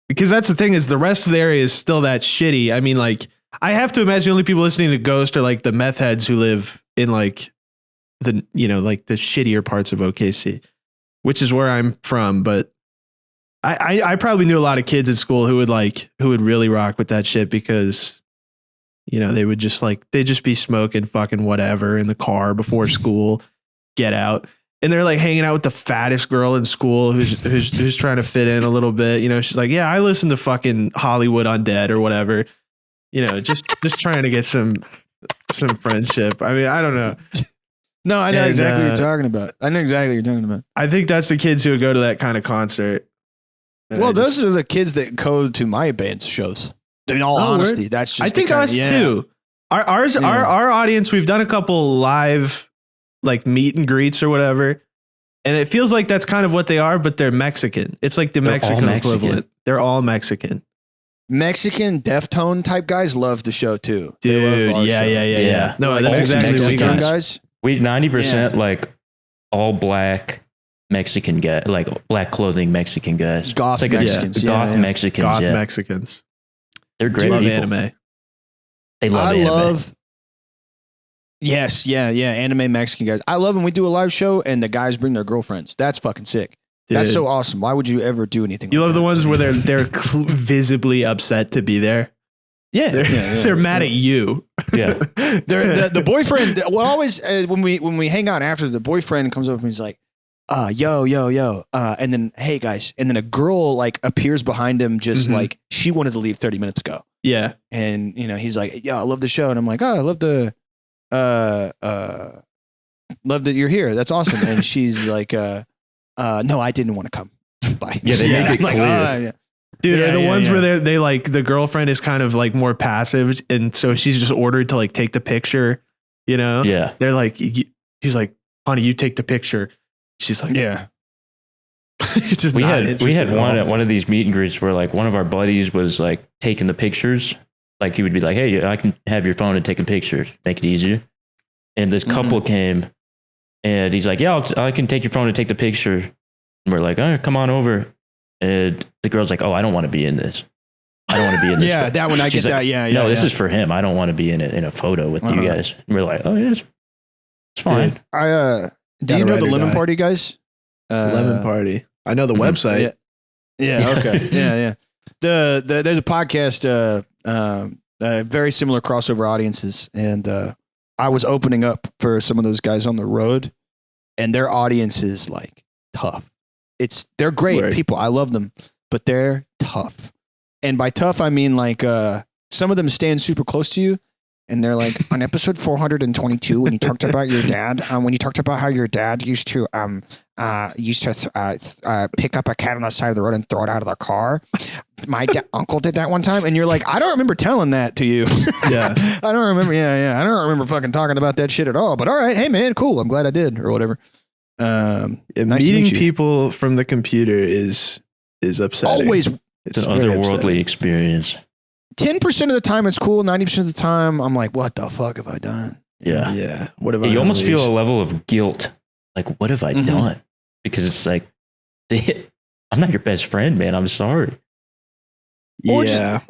Speaker 1: because that's the thing is the rest of the area is still that shitty. I mean, like I have to imagine the only people listening to Ghost are like the meth heads who live in like the like the shittier parts of OKC, which is where I'm from. But I probably knew a lot of kids at school who would really rock with that shit because they would just they'd just be smoking fucking whatever in the car before school, get out. And they're like hanging out with the fattest girl in school who's trying to fit in a little bit. She's like, yeah, I listen to fucking Hollywood Undead or whatever. Just trying to get some friendship. I mean, I don't know.
Speaker 2: No, I know
Speaker 1: And,
Speaker 2: exactly what you're talking about.
Speaker 1: I think that's the kids who would go to that kind of concert. And
Speaker 2: Well,
Speaker 1: I
Speaker 2: those
Speaker 1: just-
Speaker 2: are the kids that go to my band's shows. In all
Speaker 1: Oh, word?
Speaker 2: honesty, that's just
Speaker 1: I think us too. Our audience, we've done a couple live like meet and greets or whatever. And it feels like that's kind of what they are, but they're Mexican. It's like the
Speaker 5: They're all
Speaker 1: Mexican
Speaker 5: Mexican.
Speaker 1: equivalent. They're all Mexican.
Speaker 2: Mexican Deftone type guys love the show too. They
Speaker 1: Dude,
Speaker 2: love our show.
Speaker 5: Yeah.
Speaker 1: No,
Speaker 2: Like,
Speaker 1: that's
Speaker 5: all
Speaker 1: exactly what we
Speaker 5: Mexican
Speaker 1: got.
Speaker 2: guys.
Speaker 5: We 90% like all black Mexican guy, like black clothing Mexican guys.
Speaker 2: Goth
Speaker 5: It's like
Speaker 2: Mexicans.
Speaker 5: a goth
Speaker 2: yeah.
Speaker 5: Mexicans.
Speaker 1: Goth
Speaker 5: yeah.
Speaker 1: Mexicans.
Speaker 5: They're great
Speaker 1: Love
Speaker 5: people.
Speaker 1: anime.
Speaker 5: They love
Speaker 2: I
Speaker 5: anime.
Speaker 2: love. Yes, yeah, anime Mexican guys. I love when we do a live show and the guys bring their girlfriends. That's fucking sick. That's
Speaker 1: Dude.
Speaker 2: so awesome. Why would you ever do anything?
Speaker 1: You
Speaker 2: like
Speaker 1: love the
Speaker 2: that?
Speaker 1: ones where they're visibly upset to be there.
Speaker 2: Yeah,
Speaker 1: They're mad at you.
Speaker 5: Yeah.
Speaker 2: The boyfriend. Well, always when we hang out after, the boyfriend comes up and he's like, yo, and then hey guys, and then a girl like appears behind him, just
Speaker 1: Mhm.
Speaker 2: like she wanted to leave 30 minutes ago,
Speaker 1: Yeah.
Speaker 2: and he's like, yeah, I love the show, and I'm like, oh, I love that you're here. That's awesome, and she's like, no, I didn't want to come. Bye.
Speaker 5: Yeah, they make it
Speaker 2: I'm like,
Speaker 5: clear.
Speaker 2: yeah.
Speaker 1: Dude,
Speaker 2: Yeah,
Speaker 1: are the
Speaker 2: yeah,
Speaker 1: ones
Speaker 2: yeah.
Speaker 1: where they like the girlfriend is kind of like more passive, and so she's just ordered to like take the picture. You know,
Speaker 5: Yeah.
Speaker 1: they're like, he's like, honey, you take the picture. She's like,
Speaker 2: Yeah.
Speaker 1: it's just
Speaker 5: We
Speaker 1: not
Speaker 5: had
Speaker 1: interested at
Speaker 5: one
Speaker 1: all.
Speaker 5: at one of these meet and greets where like one of our buddies was like taking the pictures. Like he would be like, "Hey, I can have your phone and take a picture, make it easier." And this couple came, and he's like, "Yeah, I can take your phone and take the picture." And we're like, "All right, come on over." And the girl's like, "Oh, I don't want to be in this. I don't want to be in this."
Speaker 2: Yeah, that one I
Speaker 5: She's
Speaker 2: get
Speaker 5: like,
Speaker 2: that. Yeah, yeah.
Speaker 5: No, this
Speaker 2: yeah.
Speaker 5: is for him. I don't want to be in it in a photo with you guys. And we're like, "Oh, yeah, it's fine."
Speaker 1: Dude,
Speaker 2: Do
Speaker 1: Gotta
Speaker 2: you know
Speaker 1: ride
Speaker 2: the
Speaker 1: or
Speaker 2: lemon
Speaker 1: die.
Speaker 2: party, guys?
Speaker 1: Lemon Party. I know the
Speaker 5: Mhm.
Speaker 1: website.
Speaker 2: Yeah. Okay. yeah. There's a podcast, very similar crossover audiences, and I was opening up for some of those guys on the road, and their audience is like tough. They're great
Speaker 1: Word.
Speaker 2: people. I love them, but they're tough. And by tough, I mean like some of them stand super close to you. And they're like, on episode 422, when you talked about your dad, when you talked about how your dad used to pick up a cat on the side of the road and throw it out of the car. My uncle did that one time. And you're like, I don't remember telling that to you.
Speaker 1: Yeah.
Speaker 2: I don't remember. Yeah. I don't remember fucking talking about that shit at all. But all right. Hey, man, cool. I'm glad I did or whatever.
Speaker 1: Yeah,
Speaker 2: Nice to
Speaker 1: meeting
Speaker 2: meet you.
Speaker 1: people from the computer is upsetting.
Speaker 2: Always
Speaker 5: It's an
Speaker 1: very
Speaker 5: otherworldly
Speaker 1: upsetting.
Speaker 5: experience.
Speaker 2: 10% of the time it's cool. 90% of the time I'm like, what the fuck have I done?
Speaker 5: Yeah.
Speaker 1: Yeah. What have I
Speaker 5: You almost feel a
Speaker 1: unleashed?
Speaker 5: level of guilt. Like, what have I
Speaker 2: Mhm.
Speaker 5: done? Because it's like, I'm not your best friend, man. I'm sorry.
Speaker 2: Or
Speaker 1: Yeah.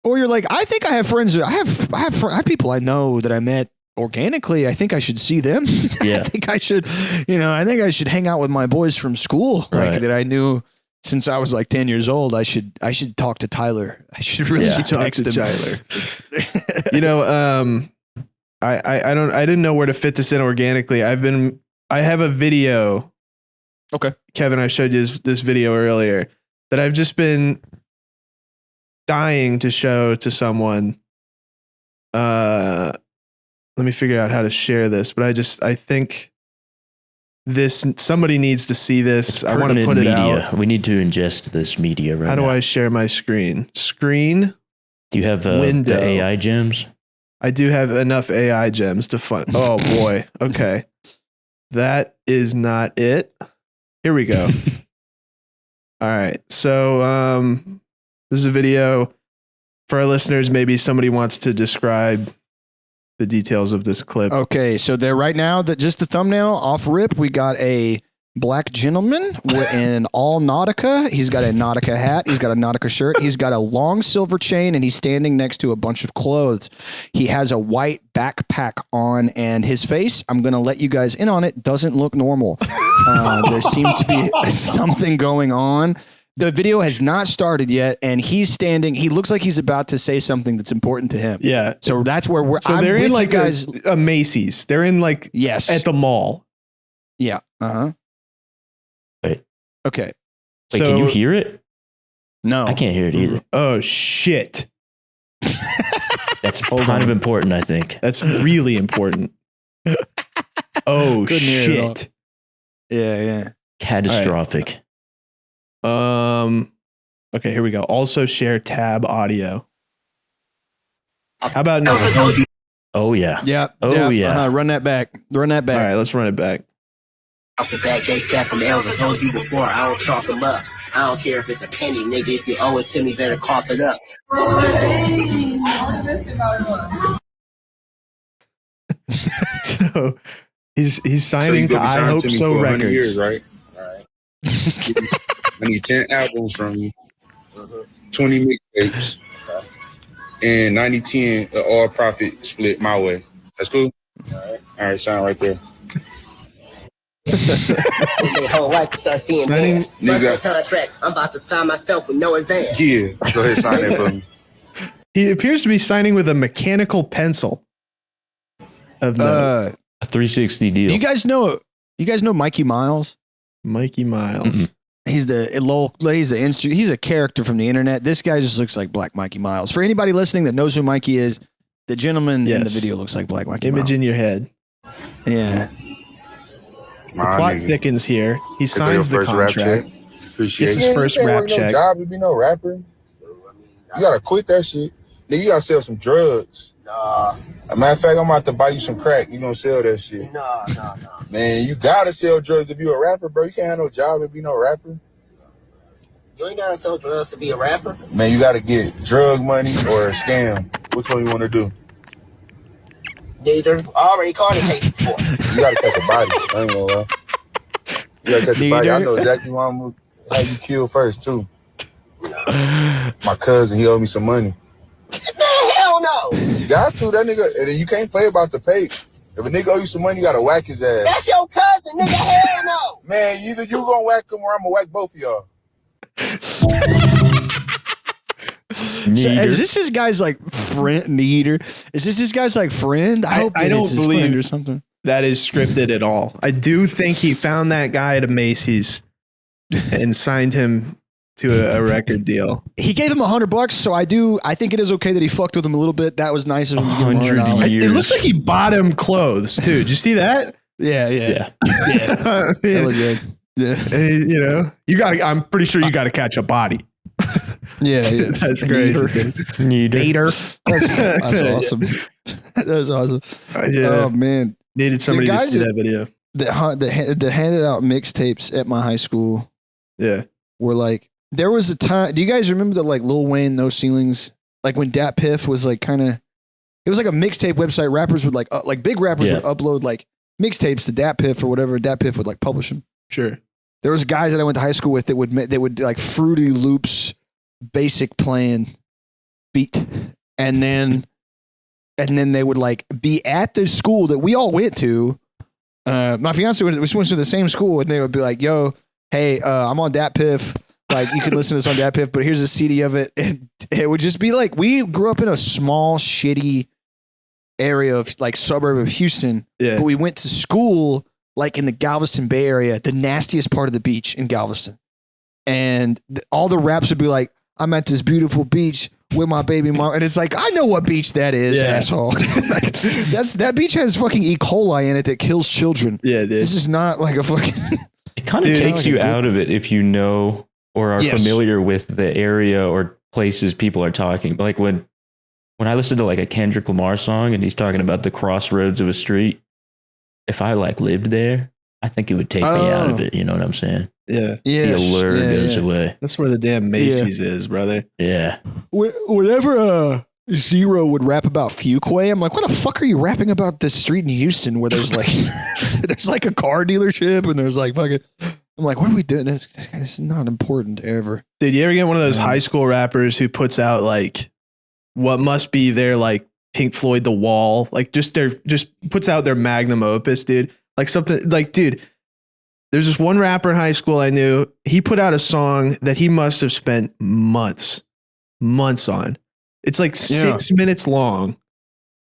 Speaker 2: Or you're like, I think I have friends. I have people I know that I met organically. I think I should see them.
Speaker 5: Yeah.
Speaker 2: I think I should hang out with my boys from school, like
Speaker 5: Right.
Speaker 2: that I knew since I was like 10 years old. I should talk to Tyler. I should really
Speaker 1: Yeah. Talk
Speaker 2: text
Speaker 1: to
Speaker 2: him.
Speaker 1: Tyler. You know, I didn't know where to fit this in organically. I have a video.
Speaker 2: Okay.
Speaker 1: Kevin, I showed you this video earlier that I've just been dying to show to someone. Let me figure out how to share this, but I think somebody needs to see this. I want to
Speaker 5: Pertinent
Speaker 1: put it
Speaker 5: media.
Speaker 1: out.
Speaker 5: We need to ingest this media right
Speaker 1: How do
Speaker 5: now.
Speaker 1: I share my screen? Screen.
Speaker 5: Do you have
Speaker 1: Window.
Speaker 5: the AI gems?
Speaker 1: I do have enough AI gems to fund. Oh boy. Okay. That is not it. Here we go. All right. So this is a video for our listeners. Maybe somebody wants to describe the details of this clip.
Speaker 2: Okay, so there right now, just the thumbnail off rip, we got a black gentleman in all Nautica. He's got a Nautica hat. He's got a Nautica shirt. He's got a long silver chain, and he's standing next to a bunch of clothes. He has a white backpack on, and his face, I'm going to let you guys in on it, doesn't look normal. There seems to be something going on. The video has not started yet, and he's standing. He looks like he's about to say something that's important to him.
Speaker 1: Yeah.
Speaker 2: So that's where we're.
Speaker 1: So
Speaker 2: I'm
Speaker 1: they're
Speaker 2: with
Speaker 1: in
Speaker 2: you
Speaker 1: like
Speaker 2: guys.
Speaker 1: a Macy's. They're in like
Speaker 2: Yes.
Speaker 1: at the mall.
Speaker 2: Yeah. Uh-huh.
Speaker 5: Wait.
Speaker 2: Okay.
Speaker 5: Wait, can you hear it?
Speaker 2: No.
Speaker 5: I can't hear it either.
Speaker 1: Oh shit.
Speaker 5: That's kind of important, I think.
Speaker 1: That's really important. Oh
Speaker 2: Couldn't hear it all.
Speaker 1: shit.
Speaker 2: Yeah.
Speaker 5: Catastrophic.
Speaker 1: Okay, here we go. Also share tab audio. How about now?
Speaker 5: Oh, yeah.
Speaker 2: Yeah.
Speaker 5: Oh, yeah.
Speaker 2: Run that back. Run that
Speaker 1: All
Speaker 2: back.
Speaker 1: right, let's run it back.
Speaker 6: Off the back, they step from the elders. Told you before, I don't chalk them up. I don't care if it's a penny, nigga. If you owe it to me, better cough it up.
Speaker 1: So he's signing to I Hope So Records.
Speaker 7: Years, right? All right. I need 10 albums from you, 20 mixtapes, and 90-10 the all profit split my way. That's cool? All right, sign right there.
Speaker 6: Their whole life to start seeing
Speaker 1: Signing-
Speaker 6: bands. First contract, I'm about to sign myself with no advance.
Speaker 7: Yeah, go ahead, sign that for me.
Speaker 1: He appears to be signing with a mechanical pencil. Of the
Speaker 5: A 360 deal.
Speaker 2: Do you guys know Mikey Miles?
Speaker 1: Mikey Miles.
Speaker 5: Mm-mm.
Speaker 2: He's a character from the internet. This guy just looks like Black Mikey Miles. For anybody listening that knows who Mikey is, the gentleman in the
Speaker 1: Yes.
Speaker 2: video looks like Black Mikey
Speaker 1: Image
Speaker 2: Miles.
Speaker 1: in your head.
Speaker 2: Yeah.
Speaker 1: The plot thickens here. He signs the contract.
Speaker 7: Appreciate
Speaker 1: Gets his
Speaker 7: it.
Speaker 1: first
Speaker 7: You can't
Speaker 1: rap
Speaker 7: work
Speaker 1: check.
Speaker 7: No job if you no rapper. You gotta quit that shit. Nigga, you gotta sell some drugs. Nah. As a matter of fact, I'm about to buy you some crack. You gonna sell that shit? Nah. Man, you gotta sell drugs if you a rapper, bro. You can't have no job if you no rapper.
Speaker 6: You ain't gotta sell drugs to be a rapper.
Speaker 7: Man, you gotta get drug money or a scam. Which one you wanna do?
Speaker 6: Neither. I already caught a case before.
Speaker 7: You gotta catch a body. I ain't gonna lie. You gotta catch a body. I know exactly why I'm how you kill first too. My cousin, he owed me some money.
Speaker 6: Man, hell no.
Speaker 7: You got to, that nigga, and then you can't play about the pay. If a nigga owe you some money, you gotta whack his ass.
Speaker 6: That's your cousin, nigga. Hell no.
Speaker 7: Man, either you gonna whack him or I'm gonna whack both of y'all.
Speaker 2: So is this his guy's like friend? Neater? Is this his guy's like friend? I hope
Speaker 1: I don't
Speaker 2: it's his
Speaker 1: believe
Speaker 2: friend or something.
Speaker 1: that is scripted at all. I do think he found that guy at a Macy's and signed him to a record deal.
Speaker 2: He gave him $100, so I think it is okay that he fucked with him a little bit. That was nice of him to give him $100.
Speaker 1: It looks like he bought him clothes too. Did you see that?
Speaker 2: Yeah.
Speaker 1: I mean,
Speaker 2: That looked good. Yeah.
Speaker 1: and, you know, I'm pretty sure you got to catch a body.
Speaker 2: Yeah.
Speaker 1: That's crazy. Neater.
Speaker 2: That's awesome. That's awesome.
Speaker 1: Yeah.
Speaker 2: Oh man,
Speaker 1: Needed somebody to see that video.
Speaker 2: that handed out mixtapes at my high school
Speaker 1: Yeah.
Speaker 2: were like, there was a time. Do you guys remember the like Lil Wayne No Ceilings? Like when datpiff was like kind of, it was like a mixtape website. Rappers would like big rappers would upload like mixtapes to datpiff or whatever. datpiff would like publish them.
Speaker 1: Sure.
Speaker 2: There was guys that I went to high school with that would like Fruity Loops basic playing beat, and then they would like be at the school that we all went to. My fiance we went to the same school, and they would be like, "Yo, hey, I'm on datpiff. Like, you can listen to this on datpiff, but here's a CD of it." And it would just be like, we grew up in a small, shitty area of like suburb of Houston, but we went to school like in the Galveston Bay Area, the nastiest part of the beach in Galveston. And all the raps would be like, "I'm at this beautiful beach with my baby mom," and it's like, I know what beach that is, asshole. Like, that beach has fucking E. coli in it that kills children. Yeah, dude. This is not like a fucking.
Speaker 5: It kind of takes you out of it if you know or are familiar with the area or places people are talking. Like when I listen to like a Kendrick Lamar song and he's talking about the crossroads of a street, if I like lived there, I think it would take me out of it. You know what I'm saying? Yeah. The allure goes away.
Speaker 1: That's where the damn Macy's is, brother.
Speaker 5: Yeah.
Speaker 2: Whenever Zero would rap about Fuquay, I'm like, what the fuck are you rapping about this street in Houston where there's like there's like a car dealership and there's like fucking. I'm like, what are we doing? This is not important ever.
Speaker 1: Did you ever get one of those high school rappers who puts out like what must be their like Pink Floyd The Wall, like just puts out their magnum opus, dude? Like something like, dude, there's this one rapper in high school I knew. He put out a song that he must have spent months on. It's like 6 minutes long.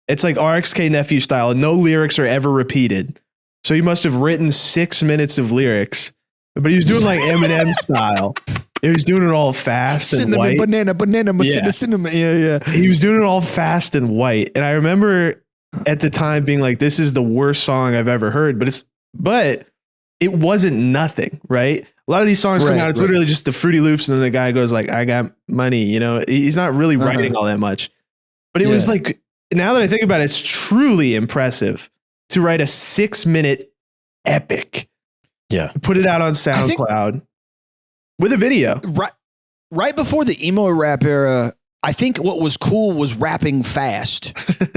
Speaker 1: It's like RXK Nephew style, and no lyrics are ever repeated. So he must have written 6 minutes of lyrics, but he was doing like Eminem style. He was doing it all fast and white.
Speaker 2: Banana, cinnamon. Yeah.
Speaker 1: He was doing it all fast and white. And I remember at the time being like, this is the worst song I've ever heard, but it wasn't nothing, right? A lot of these songs come out, it's literally just the Fruity Loops, and then the guy goes like, I got money, you know? He's not really writing all that much. But it was like, now that I think about it, it's truly impressive to write a 6 minute epic. Yeah. Put it out on SoundCloud with a video.
Speaker 2: Right before the emo rap era, I think what was cool was rapping fast.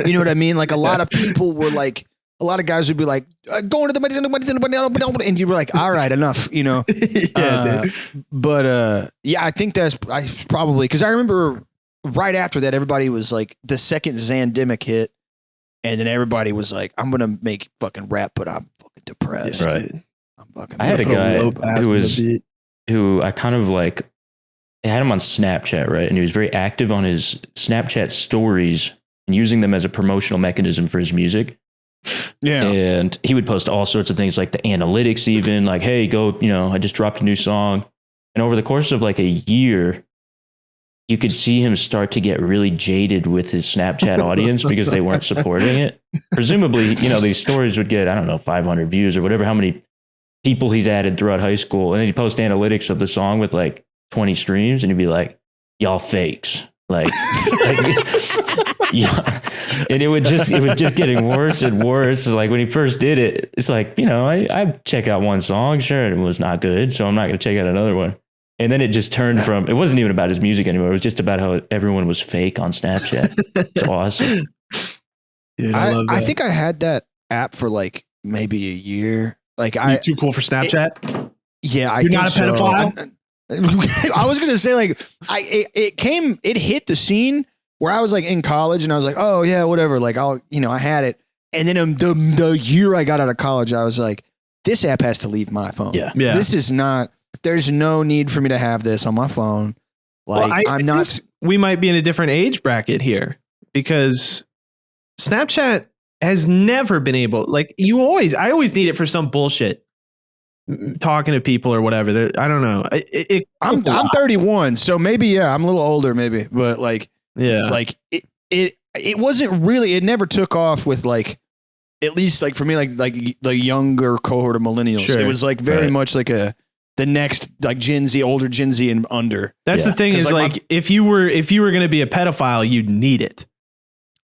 Speaker 2: You know what I mean? Like a lot of people were like, a lot of guys would be like, going to the, and you were like, all right, enough, you know? I think that's probably, because I remember right after that, everybody was like, the second Zandemic hit, and then everybody was like, I'm going to make fucking rap, but I'm fucking depressed.
Speaker 5: Right. I had a guy who I kind of like, I had him on Snapchat, right? And he was very active on his Snapchat stories and using them as a promotional mechanism for his music. Yeah. And he would post all sorts of things like the analytics, even like, hey, go, you know, I just dropped a new song. And over the course of like a year, you could see him start to get really jaded with his Snapchat audience because they weren't supporting it. Presumably, you know, these stories would get, I don't know, 500 views or whatever, how many people he's added throughout high school. And then he'd post analytics of the song with like 20 streams and he'd be like, y'all fakes. Like yeah. And it was just getting worse and worse. It's like when he first did it, it's like, you know, I check out one song, sure, it was not good, so I'm not going to check out another one. And then it just turned from, it wasn't even about his music anymore. It was just about how everyone was fake on Snapchat. It's awesome.
Speaker 1: Dude, I love that.
Speaker 2: I think I had that app for like maybe a year. Like
Speaker 1: You too cool for Snapchat?
Speaker 2: You're
Speaker 1: not a pedophile?
Speaker 2: I was gonna say like it hit the scene where I was like in college and I was like, oh yeah, whatever. Like I had it. And then the year I got out of college, I was like, this app has to leave my phone.
Speaker 5: Yeah.
Speaker 2: This is not, there's no need for me to have this on my phone. Like I'm not.
Speaker 1: We might be in a different age bracket here because Snapchat has never been able, like I always need it for some bullshit. Talking to people or whatever. I don't know.
Speaker 2: I'm 31, so maybe I'm a little older, maybe, but like like it wasn't really. It never took off with like, at least like for me, like the younger cohort of millennials.
Speaker 1: Sure.
Speaker 2: It was like very much like the next like Gen Z, older Gen Z and under.
Speaker 1: That's the thing is like if you were going to be a pedophile, you'd need it.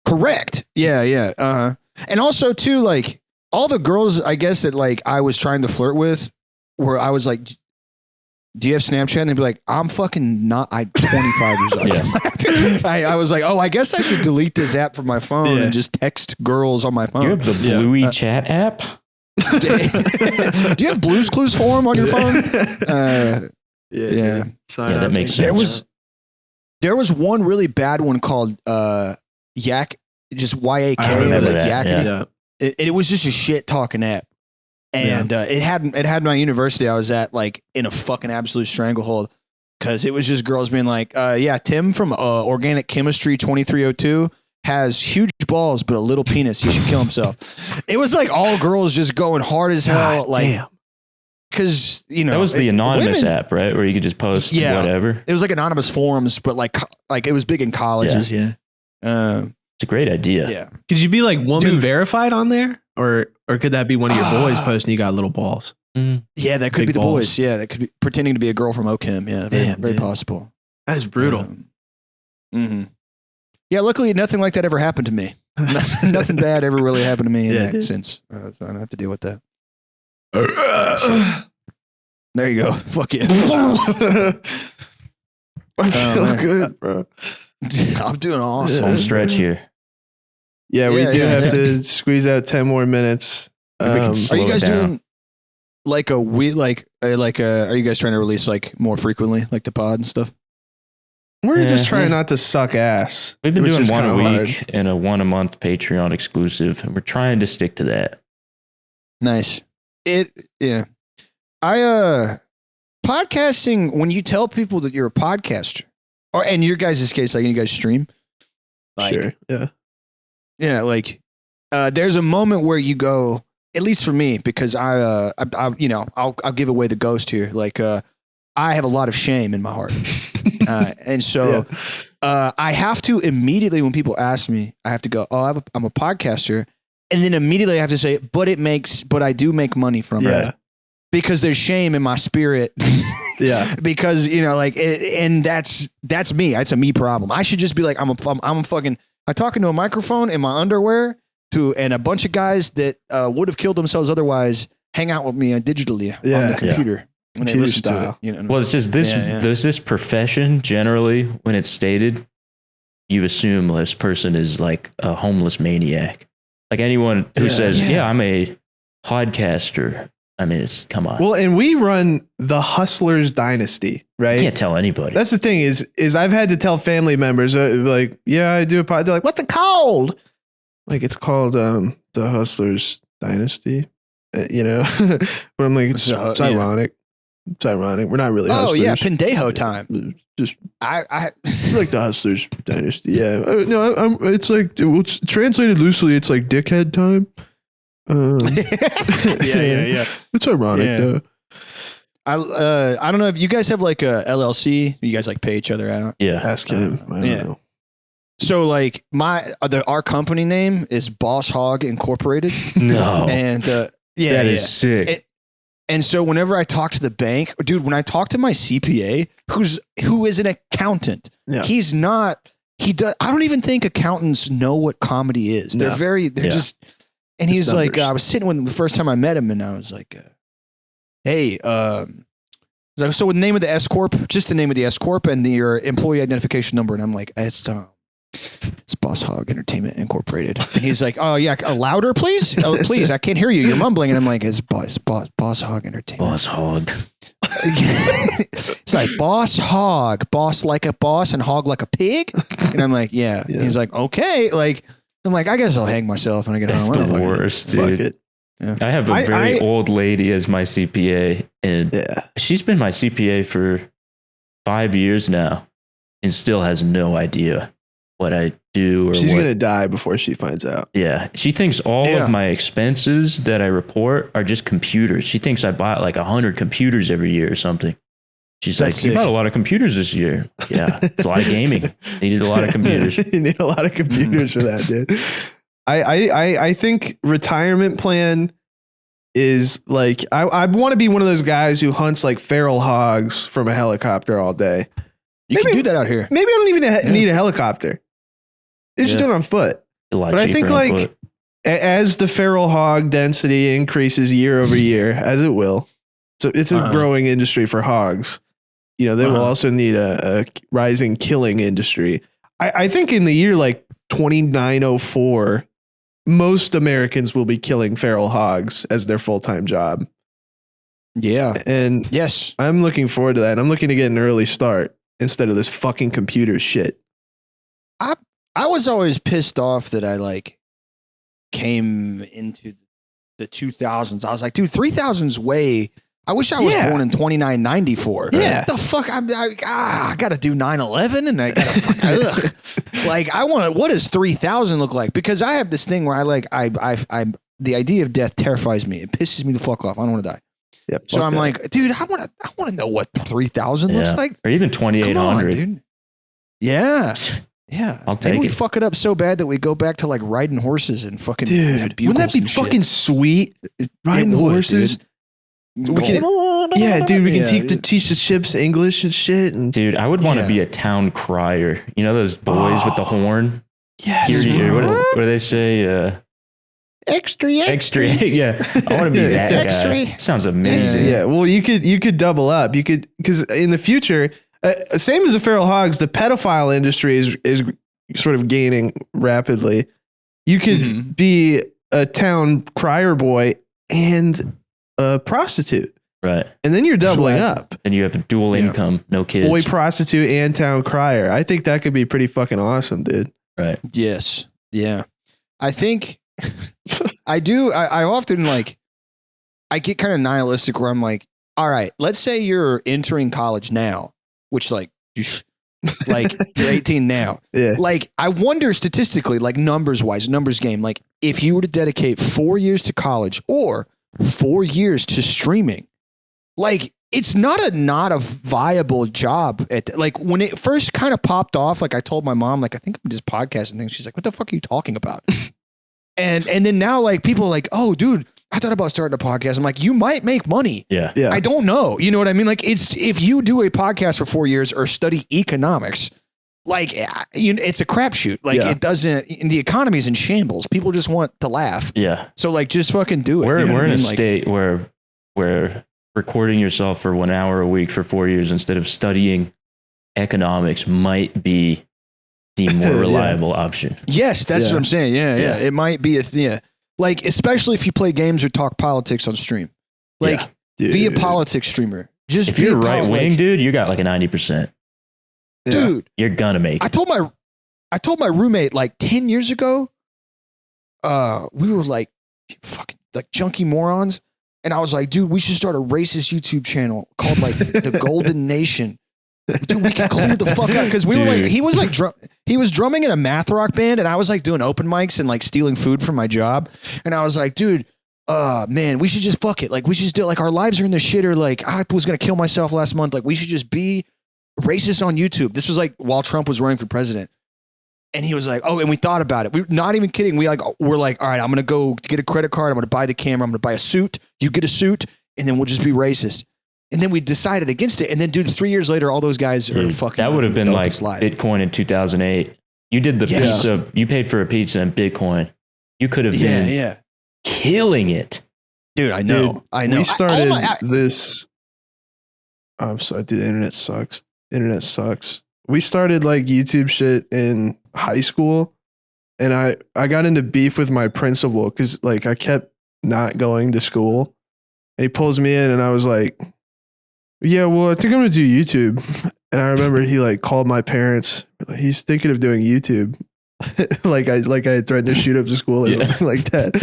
Speaker 2: Correct. Yeah. And also too, like, all the girls, I guess, that like I was trying to flirt with, where I was like, do you have Snapchat? And they'd be like, I'm fucking not, I'm 25 years old. I was like, oh, I guess I should delete this app from my phone and just text girls on my phone.
Speaker 5: You have the Bluey chat app?
Speaker 2: Do you have Blue's Clues forum on your phone? Yeah,
Speaker 5: that makes sense.
Speaker 2: There was one really bad one called Yak, just YAK.
Speaker 5: I remember that.
Speaker 2: Yakety. It was just a shit talking app. And it had my university I was at like in a fucking absolute stranglehold because it was just girls being like, Tim from Organic Chemistry 2302 has huge balls but a little penis. He should kill himself. It was like all girls just going hard as hell. Like, because
Speaker 5: that was the anonymous app, right? Where you could just post whatever.
Speaker 2: It was like anonymous forums, but like it was big in colleges. Yeah.
Speaker 5: It's a great idea.
Speaker 2: Yeah.
Speaker 1: Could you be like woman verified on there? Or could that be one of your boys posting you got little balls?
Speaker 2: Yeah, that could
Speaker 1: Big
Speaker 2: be the
Speaker 1: balls.
Speaker 2: boys. Yeah, that could be pretending to be a girl from Oakham. Yeah, very possible.
Speaker 1: That is brutal.
Speaker 2: Yeah, luckily nothing like that ever happened to me. Nothing bad ever really happened to me in that sense. So I don't have to deal with that. There you go. Fuck yeah.
Speaker 1: I feel good, bro.
Speaker 2: I'm doing awesome.
Speaker 5: Home stretch here.
Speaker 1: Yeah, we do have to squeeze out 10 more minutes.
Speaker 5: Are
Speaker 2: you guys doing like are you guys trying to release like more frequently, like the pod and stuff?
Speaker 1: We're just trying not to suck ass.
Speaker 5: We've been doing one a week
Speaker 1: hard.
Speaker 5: and a one a month Patreon exclusive, and we're trying to stick to that.
Speaker 2: Nice. Podcasting, when you tell people that you're a podcaster, or in your guys' case, like you guys stream, like,
Speaker 1: sure,
Speaker 2: yeah, like there's a moment where you go, at least for me, because I'll give away the ghost here. Like I have a lot of shame in my heart, and so I have to immediately, when people ask me, I have to go, oh, I'm a podcaster, and then immediately I have to say, but I do make money from it. Because there's shame in my spirit. Because, and that's me. It's a me problem. I should just be like, I'm talking to a microphone in my underwear and a bunch of guys that would have killed themselves otherwise hang out with me digitally on the computer. When they listen to it.
Speaker 5: Well, it's just this, there's this profession generally, when it's stated, you assume this person is like a homeless maniac. Like anyone who says, I'm a podcaster. I mean, come on.
Speaker 1: Well, and we run the Hustlers Dynasty, right?
Speaker 5: You can't tell anybody.
Speaker 1: That's the thing is I've had to tell family members like, I do a pod. They're like, what's it called? Like, it's called the Hustlers Dynasty, but I'm like, it's ironic. It's ironic. We're not really hustlers.
Speaker 2: Oh yeah, Pendejo time.
Speaker 1: Just
Speaker 2: I
Speaker 1: like the Hustlers Dynasty. Yeah, no, it's like it's translated loosely. It's like dickhead time.
Speaker 2: Yeah.
Speaker 1: It's ironic though.
Speaker 2: I don't know if you guys have like a LLC. You guys like pay each other out.
Speaker 5: Yeah,
Speaker 1: ask him. I don't know.
Speaker 2: So like our company name is Boss Hog Incorporated.
Speaker 5: No,
Speaker 2: and
Speaker 5: that is sick.
Speaker 2: And so whenever I talk to the bank, dude, when I talk to my CPA, who is an accountant, he's not. He does. I don't even think accountants know what comedy is. They're just. And he's like, I was sitting with him the first time I met him, and I was like, "Hey, like, so with the name of the S corp, just the name of the S corp and your employee identification number." And I'm like, "It's Boss Hog Entertainment Incorporated." And he's like, "Oh yeah, louder, please, please. I can't hear you. You're mumbling." And I'm like, "It's Boss Hog Entertainment."
Speaker 5: Boss Hog.
Speaker 2: It's like Boss Hog, boss like a boss and hog like a pig. And I'm like, yeah. He's like, okay. Like, I'm like, I guess I'll hang myself when I get home.
Speaker 5: That's the worst, dude.
Speaker 2: Yeah.
Speaker 5: I have a very old lady as my CPA, and she's been my CPA for 5 years now, and still has no idea what I do. Or
Speaker 1: she's gonna die before she finds out.
Speaker 5: Yeah, she thinks all of my expenses that I report are just computers. She thinks I bought like 100 computers every year or something. She's like, sick. You bought a lot of computers this year. Yeah, it's a lot of gaming. Needed a lot of computers.
Speaker 1: You need a lot of computers for that, dude. I think retirement plan is like, I want to be one of those guys who hunts like feral hogs from a helicopter all day.
Speaker 2: You can do that out here.
Speaker 1: Maybe I don't even need a helicopter. You just do it on foot. But I think like as the feral hog density increases year over year, as it will, so it's a growing industry for hogs. You know, they will also need a rising killing industry. I think in the year like 2904, most Americans will be killing feral hogs as their full-time job.
Speaker 2: Yeah.
Speaker 1: And
Speaker 2: yes,
Speaker 1: I'm looking forward to that. I'm looking to get an early start instead of this fucking computer shit.
Speaker 2: I was always pissed off that I like came into the 2000s. I was like, dude, 3000's way. I wish I was born in 2994.
Speaker 1: Yeah.
Speaker 2: The fuck? I got to do 9/11 and I got to like, what does 3000 look like? Because I have this thing where the idea of death terrifies me. It pisses me the fuck off. I don't want to die.
Speaker 1: Yep,
Speaker 2: so I'm like, dude, I want to know what 3000 looks like.
Speaker 5: Or even 2800.
Speaker 2: Dude. Yeah. Yeah.
Speaker 5: I'll take
Speaker 2: Maybe
Speaker 5: it.
Speaker 2: We fuck it up so bad that we go back to like riding horses and fucking.
Speaker 1: Dude, wouldn't that be fucking sweet? Riding horses.
Speaker 2: Dude.
Speaker 1: We can, we can teach the ships English and shit. And
Speaker 5: dude, I would want to be a town crier. You know those boys with the horn?
Speaker 1: Yes.
Speaker 5: What do they say? Extra. Yeah. I want to be that guy. Sounds amazing.
Speaker 1: Yeah. Well, you could double up. You could, because in the future, same as the feral hogs, the pedophile industry is sort of gaining rapidly. You could be a town crier boy and a prostitute.
Speaker 5: Right.
Speaker 1: And then you're doubling up.
Speaker 5: And you have dual income, no kids.
Speaker 1: Boy prostitute and town crier. I think that could be pretty fucking awesome, dude.
Speaker 5: Right.
Speaker 2: Yes. Yeah. I think I do. I often like, I get kind of nihilistic where I'm like, all right, let's say you're entering college now, which like you're 18 now.
Speaker 1: Yeah.
Speaker 2: Like, I wonder statistically, like numbers game, like if you were to dedicate 4 years to college or 4 years to streaming, like it's not a viable job like when it first kind of popped off. Like I told my mom, like, I think I'm just podcasting things. She's like, what the fuck are you talking about? and then now like people are like, oh dude, I thought about starting a podcast. I'm like, you might make money.
Speaker 5: Yeah.
Speaker 2: I don't know. You know what I mean? Like it's, if you do a podcast for 4 years or study economics, like it's a crapshoot. Like it doesn't, the economy's in shambles. People just want to laugh.
Speaker 5: Yeah.
Speaker 2: So like, just fucking do it.
Speaker 5: We're in a state where recording yourself for 1 hour a week for 4 years instead of studying economics might be the more reliable option.
Speaker 2: Yes, that's what I'm saying. Yeah. It might be like, especially if you play games or talk politics on stream. Like, be a politics streamer. Just
Speaker 5: if you're right wing, dude, you got like a 90%.
Speaker 2: Dude,
Speaker 5: you're gonna make it.
Speaker 2: I told my roommate like 10 years ago, we were like fucking like junkie morons. And I was like, dude, we should start a racist YouTube channel called like the Golden Nation. Dude, we can clear the fuck out. Because we were like, he was drumming in a math rock band, and I was like doing open mics and like stealing food from my job. And I was like, dude, man, we should just fuck it. Like, we should just do it. Like, our lives are in the shitter. Like, I was gonna kill myself last month. Like, we should just be racist on YouTube. This was like while Trump was running for president. And he was like, oh, and we thought about it. We're not even kidding. We're like, all right, I'm going to go get a credit card. I'm going to buy the camera. I'm going to buy a suit. You get a suit. and then we'll just be racist. And then we decided against it. And then, dude, 3 years later, all those guys are fucking.
Speaker 5: That would have been like
Speaker 2: slide.
Speaker 5: Bitcoin in 2008. You did the pizza. You paid for a pizza in Bitcoin. You could have been killing it.
Speaker 2: Dude, I know.
Speaker 1: Dude,
Speaker 2: I know.
Speaker 1: We started this. I'm sorry, dude. The internet sucks. Internet sucks. We started like YouTube shit in high school, and I got into beef with my principal because like I kept not going to school. And he pulls me in, and I was like, "Yeah, well, I think I'm gonna do YouTube." And I remember he like called my parents. He's thinking of doing YouTube. like I had threatened to shoot up the school or something like that.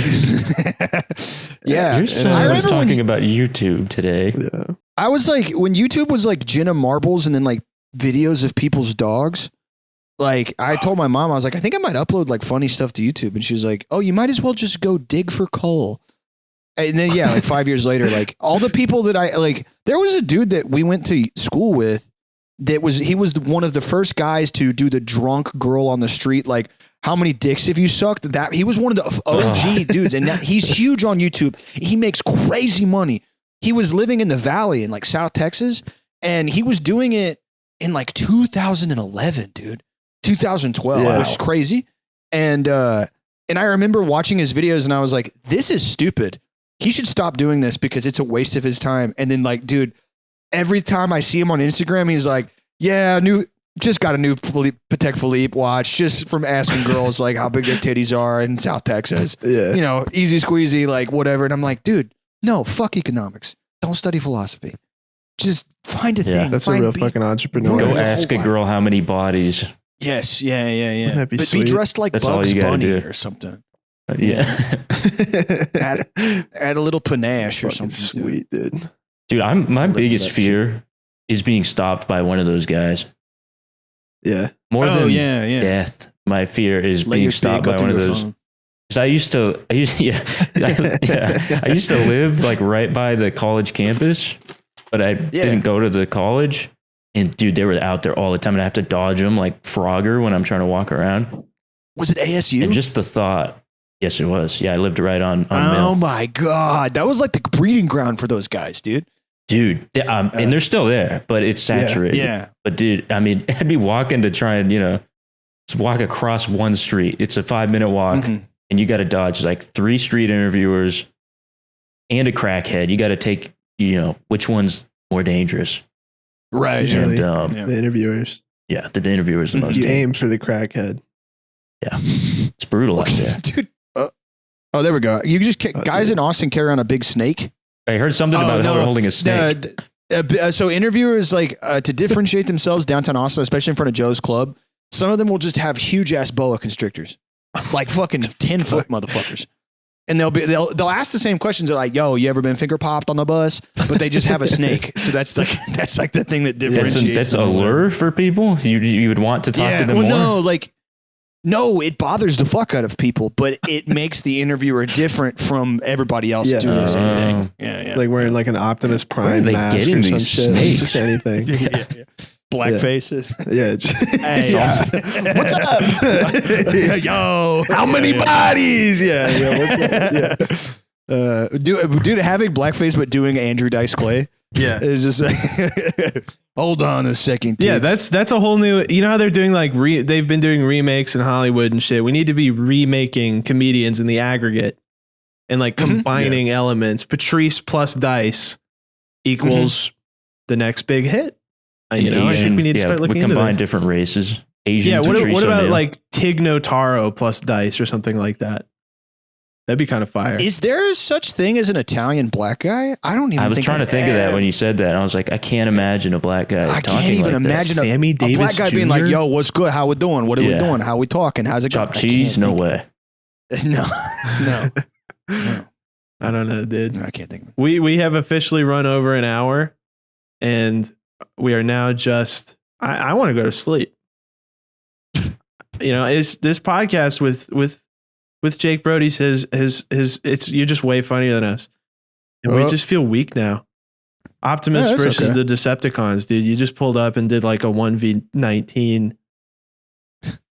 Speaker 2: Yeah.
Speaker 5: Your son was talking about YouTube today.
Speaker 1: Yeah.
Speaker 2: I was like, when YouTube was like Jenna Marbles and then like videos of people's dogs, like I told my mom, I was like, I think I might upload like funny stuff to YouTube. And she was like, oh, you might as well just go dig for coal. And then, like 5 years later, like all the people that I like, there was a dude that we went to school with he was one of the first guys to do the drunk girl on the street. Like, how many dicks have you sucked? That he was one of the OG dudes. And now he's huge on YouTube. He makes crazy money. He was living in the Valley in like South Texas, and he was doing it in like 2011, dude, 2012.
Speaker 1: Yeah.
Speaker 2: Which is crazy. And I remember watching his videos and I was like, this is stupid. He should stop doing this because it's a waste of his time. And then like, dude, every time I see him on Instagram, he's like, yeah, just got a new Patek Philippe watch just from asking girls like how big their titties are in South Texas.
Speaker 1: Yeah.
Speaker 2: You know, easy squeezy, like whatever. And I'm like, dude, no, fuck economics. Don't study philosophy. Just find a thing.
Speaker 1: That's a
Speaker 2: find
Speaker 1: real fucking entrepreneur.
Speaker 5: Go ask a girl how many bodies.
Speaker 2: Yes. Yeah.
Speaker 1: Wouldn't that be
Speaker 2: But
Speaker 1: sweet?
Speaker 2: be dressed like
Speaker 5: That's all
Speaker 2: Bugs
Speaker 5: you gotta
Speaker 2: Bunny
Speaker 5: do.
Speaker 2: or something.
Speaker 5: Yeah.
Speaker 2: Add a little panache or
Speaker 1: Fucking
Speaker 2: something.
Speaker 1: sweet, dude.
Speaker 5: Dude, my
Speaker 2: Live
Speaker 5: biggest
Speaker 2: that
Speaker 5: fear is being stopped by one of those guys.
Speaker 1: Yeah.
Speaker 5: More than
Speaker 2: yeah.
Speaker 5: death, my fear is
Speaker 2: Let
Speaker 5: being
Speaker 2: your
Speaker 5: stopped
Speaker 2: dick
Speaker 5: by
Speaker 2: go
Speaker 5: one
Speaker 2: through
Speaker 5: of
Speaker 2: your
Speaker 5: those.
Speaker 2: phone.
Speaker 5: Because I used to live like right by the college campus, but I didn't go to the college. And dude, they were out there all the time, and I have to dodge them like Frogger when I'm trying to walk around.
Speaker 2: Was it ASU?
Speaker 5: And just the thought, yes, it was. Yeah, I lived right on
Speaker 2: oh
Speaker 5: Mill.
Speaker 2: my God. That was like the breeding ground for those guys, dude.
Speaker 5: Dude, and they're still there, but it's saturated.
Speaker 2: Yeah.
Speaker 5: But dude, I mean, I'd be walking to try and, just walk across one street. It's a 5-minute walk, and you got to dodge like 3 street interviewers and a crackhead. You got to take, which one's more dangerous.
Speaker 2: Right.
Speaker 5: And,
Speaker 1: The interviewers.
Speaker 5: yeah, the interviewer's the most
Speaker 1: You
Speaker 5: dangerous.
Speaker 1: aim for the crackhead.
Speaker 5: Yeah. It's brutal out there.
Speaker 2: Dude. Oh, there we go. You just guys in Austin carry around a big snake.
Speaker 5: I heard something about how they're holding a snake.
Speaker 2: So interviewers, like to differentiate themselves downtown Austin, especially in front of Joe's Club, some of them will just have huge ass boa constrictors, like fucking 10-foot motherfuckers. And they'll ask the same questions. They're like, "Yo, you ever been finger popped on the bus?" But they just have a snake. So that's like the thing that differentiates.
Speaker 5: That's a
Speaker 2: them.
Speaker 5: lure for people. You would want to talk to them more.
Speaker 2: No, it bothers the fuck out of people, but it makes the interviewer different from everybody else doing the same thing. Yeah.
Speaker 1: Like wearing like an Optimus Prime
Speaker 5: they
Speaker 1: mask
Speaker 5: getting
Speaker 1: or some
Speaker 5: these
Speaker 1: shit.
Speaker 5: snakes?
Speaker 1: Just anything.
Speaker 2: Black faces.
Speaker 1: Yeah. Just,
Speaker 2: Hey,
Speaker 1: what's up?
Speaker 2: Yo,
Speaker 1: How many bodies? Yeah. What's up? Yeah.
Speaker 2: dude, having blackface but doing Andrew Dice Clay.
Speaker 1: Yeah.
Speaker 2: It's just like, hold on a second.
Speaker 1: Yeah,
Speaker 2: dude.
Speaker 1: that's a whole new. You know how they're doing like they've been doing remakes in Hollywood and shit. We need to be remaking comedians in the aggregate and like combining elements. Patrice plus Dice equals the next big hit. I think we need to start looking into
Speaker 5: combine
Speaker 1: this.
Speaker 5: different races. Asian.
Speaker 1: Yeah,
Speaker 5: Patrice
Speaker 1: what about
Speaker 5: O'Neil.
Speaker 1: like Tig Notaro plus Dice or something like that? That'd be kind of fire.
Speaker 2: Is there such thing as an Italian black guy? I don't even.
Speaker 5: I was trying to think of that when you said that. I was like, I can't imagine a black guy.
Speaker 2: I
Speaker 5: talking
Speaker 2: can't even
Speaker 5: like
Speaker 2: imagine
Speaker 5: this.
Speaker 1: Sammy
Speaker 2: a
Speaker 1: Davis
Speaker 2: black guy being
Speaker 1: Jr.?
Speaker 2: like, "Yo, what's good? How we doing? What are we
Speaker 5: Yeah.
Speaker 2: doing? How we talking? How's it going?"
Speaker 5: Chopped cheese? No way.
Speaker 2: No.
Speaker 1: I don't know, dude.
Speaker 2: No, I can't think of it.
Speaker 1: We have officially run over an hour, and we are now just. I want to go to sleep. Is this podcast with Jake Brody's his it's you're just way funnier than us, and we just feel weak now. Optimus
Speaker 2: that's
Speaker 1: versus
Speaker 2: okay.
Speaker 1: the Decepticons, dude. You just pulled up and did like a 1v19,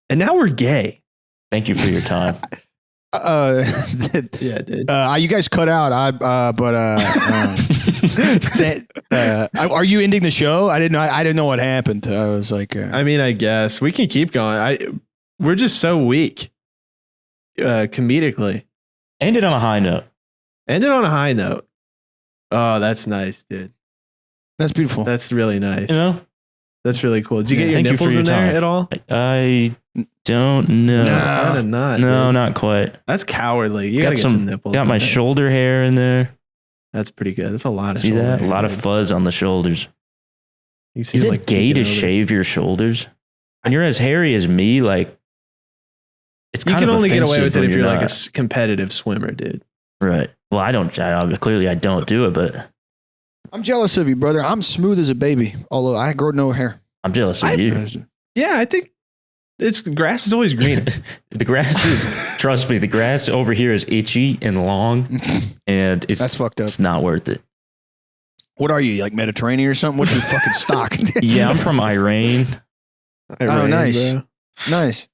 Speaker 1: and now we're gay.
Speaker 5: Thank you for your time.
Speaker 1: Yeah, dude.
Speaker 2: You guys cut out. Are you ending the show? I didn't know. I didn't know what happened. I was like,
Speaker 1: I mean, I guess we can keep going. We're just so weak, comedically.
Speaker 5: End it on a high note.
Speaker 1: End it on a high note. Oh, that's nice, dude.
Speaker 2: that's beautiful.
Speaker 1: That's really nice.
Speaker 5: You know,
Speaker 1: That's really cool. Did you get your
Speaker 5: Thank you for
Speaker 1: nipples
Speaker 5: your
Speaker 1: in there
Speaker 5: time.
Speaker 1: at all?
Speaker 5: I don't know.
Speaker 1: Kinda not.
Speaker 5: No,
Speaker 1: dude.
Speaker 5: not quite.
Speaker 1: That's cowardly. You gotta get some nipples.
Speaker 5: Got
Speaker 1: in
Speaker 5: my
Speaker 1: there.
Speaker 5: shoulder hair in there.
Speaker 1: That's pretty good. That's a lot of.
Speaker 5: See
Speaker 1: shoulder
Speaker 5: that? A
Speaker 1: hair,
Speaker 5: lot of
Speaker 1: dude.
Speaker 5: fuzz on the shoulders.
Speaker 1: You see
Speaker 5: Is
Speaker 1: them,
Speaker 5: it
Speaker 1: like,
Speaker 5: gay
Speaker 1: peeking
Speaker 5: to
Speaker 1: over.
Speaker 5: shave your shoulders? When you're as hairy as me, like it's
Speaker 1: You
Speaker 5: kind
Speaker 1: can
Speaker 5: of
Speaker 1: only get away with
Speaker 5: offensive
Speaker 1: it
Speaker 5: when
Speaker 1: if you're like a
Speaker 5: not.
Speaker 1: competitive swimmer, dude.
Speaker 5: Right. Well, I don't. Clearly, I don't do it, but
Speaker 2: I'm jealous of you, brother. I'm smooth as a baby, although I grow no hair.
Speaker 5: I'm jealous of you.
Speaker 1: Yeah, I think grass is always greener.
Speaker 5: The grass is. Trust me, the grass over here is itchy and long, and
Speaker 2: That's fucked up.
Speaker 5: It's not worth it.
Speaker 2: What are you, like Mediterranean or something? What's your fucking stock?
Speaker 5: Yeah, I'm from Iran.
Speaker 2: Oh, nice.
Speaker 1: Bro.
Speaker 2: Nice.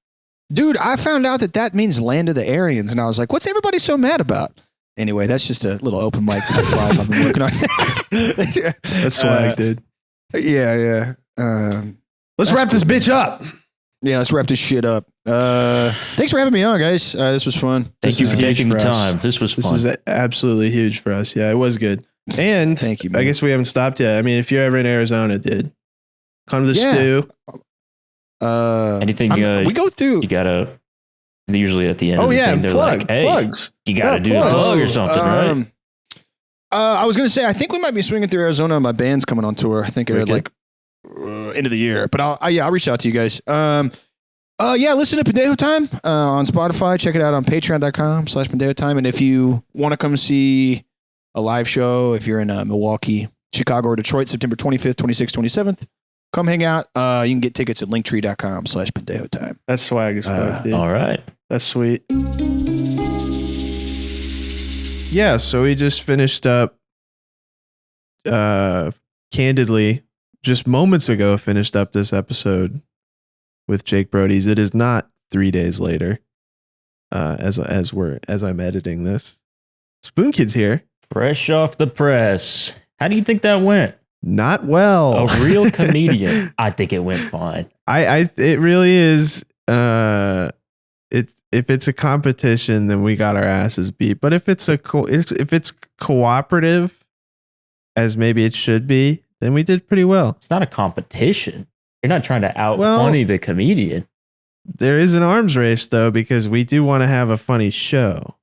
Speaker 2: Dude, I found out that means land of the Aryans, and I was like, what's everybody so mad about? Anyway, that's just a little open mic type vibe I've been working on.
Speaker 1: That's swag, dude.
Speaker 2: Yeah.
Speaker 1: Let's wrap this bitch up.
Speaker 2: Yeah, let's wrap this shit up. Thanks for having me on, guys. This was fun.
Speaker 5: Thank you for
Speaker 1: is huge
Speaker 5: taking the
Speaker 1: for us.
Speaker 5: time. This was
Speaker 1: This
Speaker 5: fun.
Speaker 1: is absolutely huge for us. Yeah, it was good. And
Speaker 2: Thank you,
Speaker 1: I
Speaker 2: man.
Speaker 1: guess we haven't stopped yet. I mean, if you're ever in Arizona, dude, come to the
Speaker 2: Yeah.
Speaker 1: stew.
Speaker 5: Anything
Speaker 2: we go through.
Speaker 5: you gotta usually at the end.
Speaker 1: Oh
Speaker 5: of the
Speaker 1: yeah,
Speaker 5: thing, they're
Speaker 1: plug,
Speaker 5: like, "Hey,
Speaker 1: plugs.
Speaker 5: you gotta
Speaker 1: Yeah,
Speaker 5: do a
Speaker 1: plugs.
Speaker 5: plug or something, right?"
Speaker 2: I was gonna say I think we might be swinging through Arizona. My band's coming on tour. I think at
Speaker 1: Wicked.
Speaker 2: like end of the year. But I'll reach out to you guys. Yeah, listen to Pendejo Time on Spotify. Check it out on patreon.com/Pendejo Time. And if you want to come see a live show, if you're in Milwaukee, Chicago, or Detroit, September 25th, 26th, 27th, come hang out. You can get tickets at linktree.com/Pendejo Time.
Speaker 1: That's swag as fuck, dude.
Speaker 5: All right.
Speaker 1: That's sweet. Yeah, so we just finished up candidly just moments ago finished up this episode with Jake Brody's. It is not 3 days later. As I'm editing this. Spoon Kid's here.
Speaker 5: Fresh off the press. How do you think that went?
Speaker 1: Not well.
Speaker 5: A real comedian. I think it went fine.
Speaker 1: It really is. If it's a competition, then we got our asses beat. But if it's cooperative, as maybe it should be, then we did pretty well.
Speaker 5: It's not a competition. You're not trying to out funny the comedian.
Speaker 1: There is an arms race though, because we do want to have a funny show.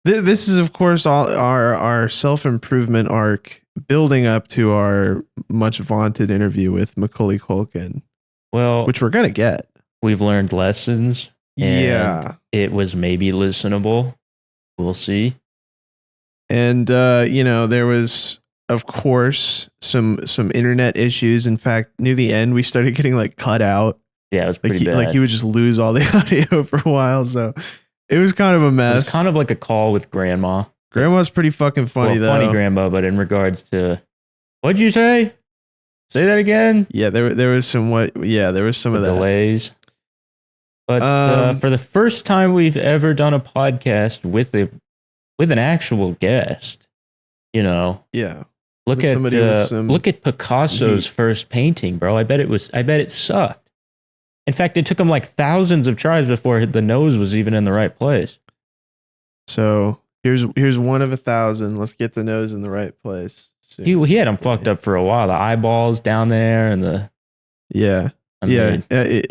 Speaker 1: This is, of course, all our self-improvement arc building up to our much vaunted interview with Macaulay Culkin,
Speaker 5: Well,
Speaker 1: which we're gonna get.
Speaker 5: we've learned lessons. And
Speaker 1: Yeah.
Speaker 5: it was maybe listenable. We'll see.
Speaker 1: And there was, of course, some internet issues. In fact, near the end, we started getting like cut out.
Speaker 5: Yeah, it was
Speaker 1: Like
Speaker 5: pretty bad.
Speaker 1: like he would just lose all the audio for a while. So it was kind of a
Speaker 5: It
Speaker 1: mess.
Speaker 5: was kind of like a call with grandma.
Speaker 1: Grandma's pretty fucking funny though.
Speaker 5: Funny grandma, but in regards to, what'd you say? Say that again?
Speaker 1: Yeah, there was some there was some
Speaker 5: The
Speaker 1: of that.
Speaker 5: delays. But for the first time we've ever done a podcast with an actual guest,
Speaker 1: Yeah.
Speaker 5: look
Speaker 1: With
Speaker 5: at
Speaker 1: somebody with some
Speaker 5: Picasso's first painting, bro. I bet it sucked. In fact, it took him like thousands of tries before the nose was even in the right place.
Speaker 1: So here's one of 1,000. Let's get the nose in the right place.
Speaker 5: He had him fucked up for a while. The eyeballs down there and the
Speaker 1: Yeah.
Speaker 5: I
Speaker 1: Yeah.
Speaker 5: mean,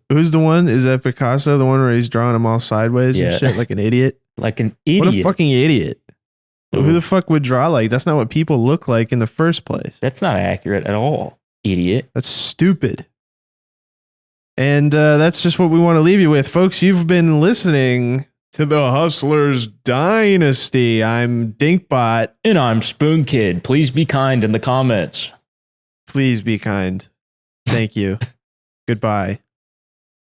Speaker 1: Who's the one? Is that Picasso? The one where he's drawing them all sideways
Speaker 5: Yeah.
Speaker 1: and shit like an idiot?
Speaker 5: like an
Speaker 1: What a
Speaker 5: idiot.
Speaker 1: fucking idiot. Who the fuck would draw like? That's not what people look like in the first place.
Speaker 5: That's not accurate at all, idiot.
Speaker 1: That's stupid. And that's just what we want to leave you with. Folks, you've been listening to the Hustlers Dynasty. I'm Dinkbot.
Speaker 5: And I'm Spoon Kid. Please be kind in the comments.
Speaker 1: Please be kind. Thank you. Goodbye.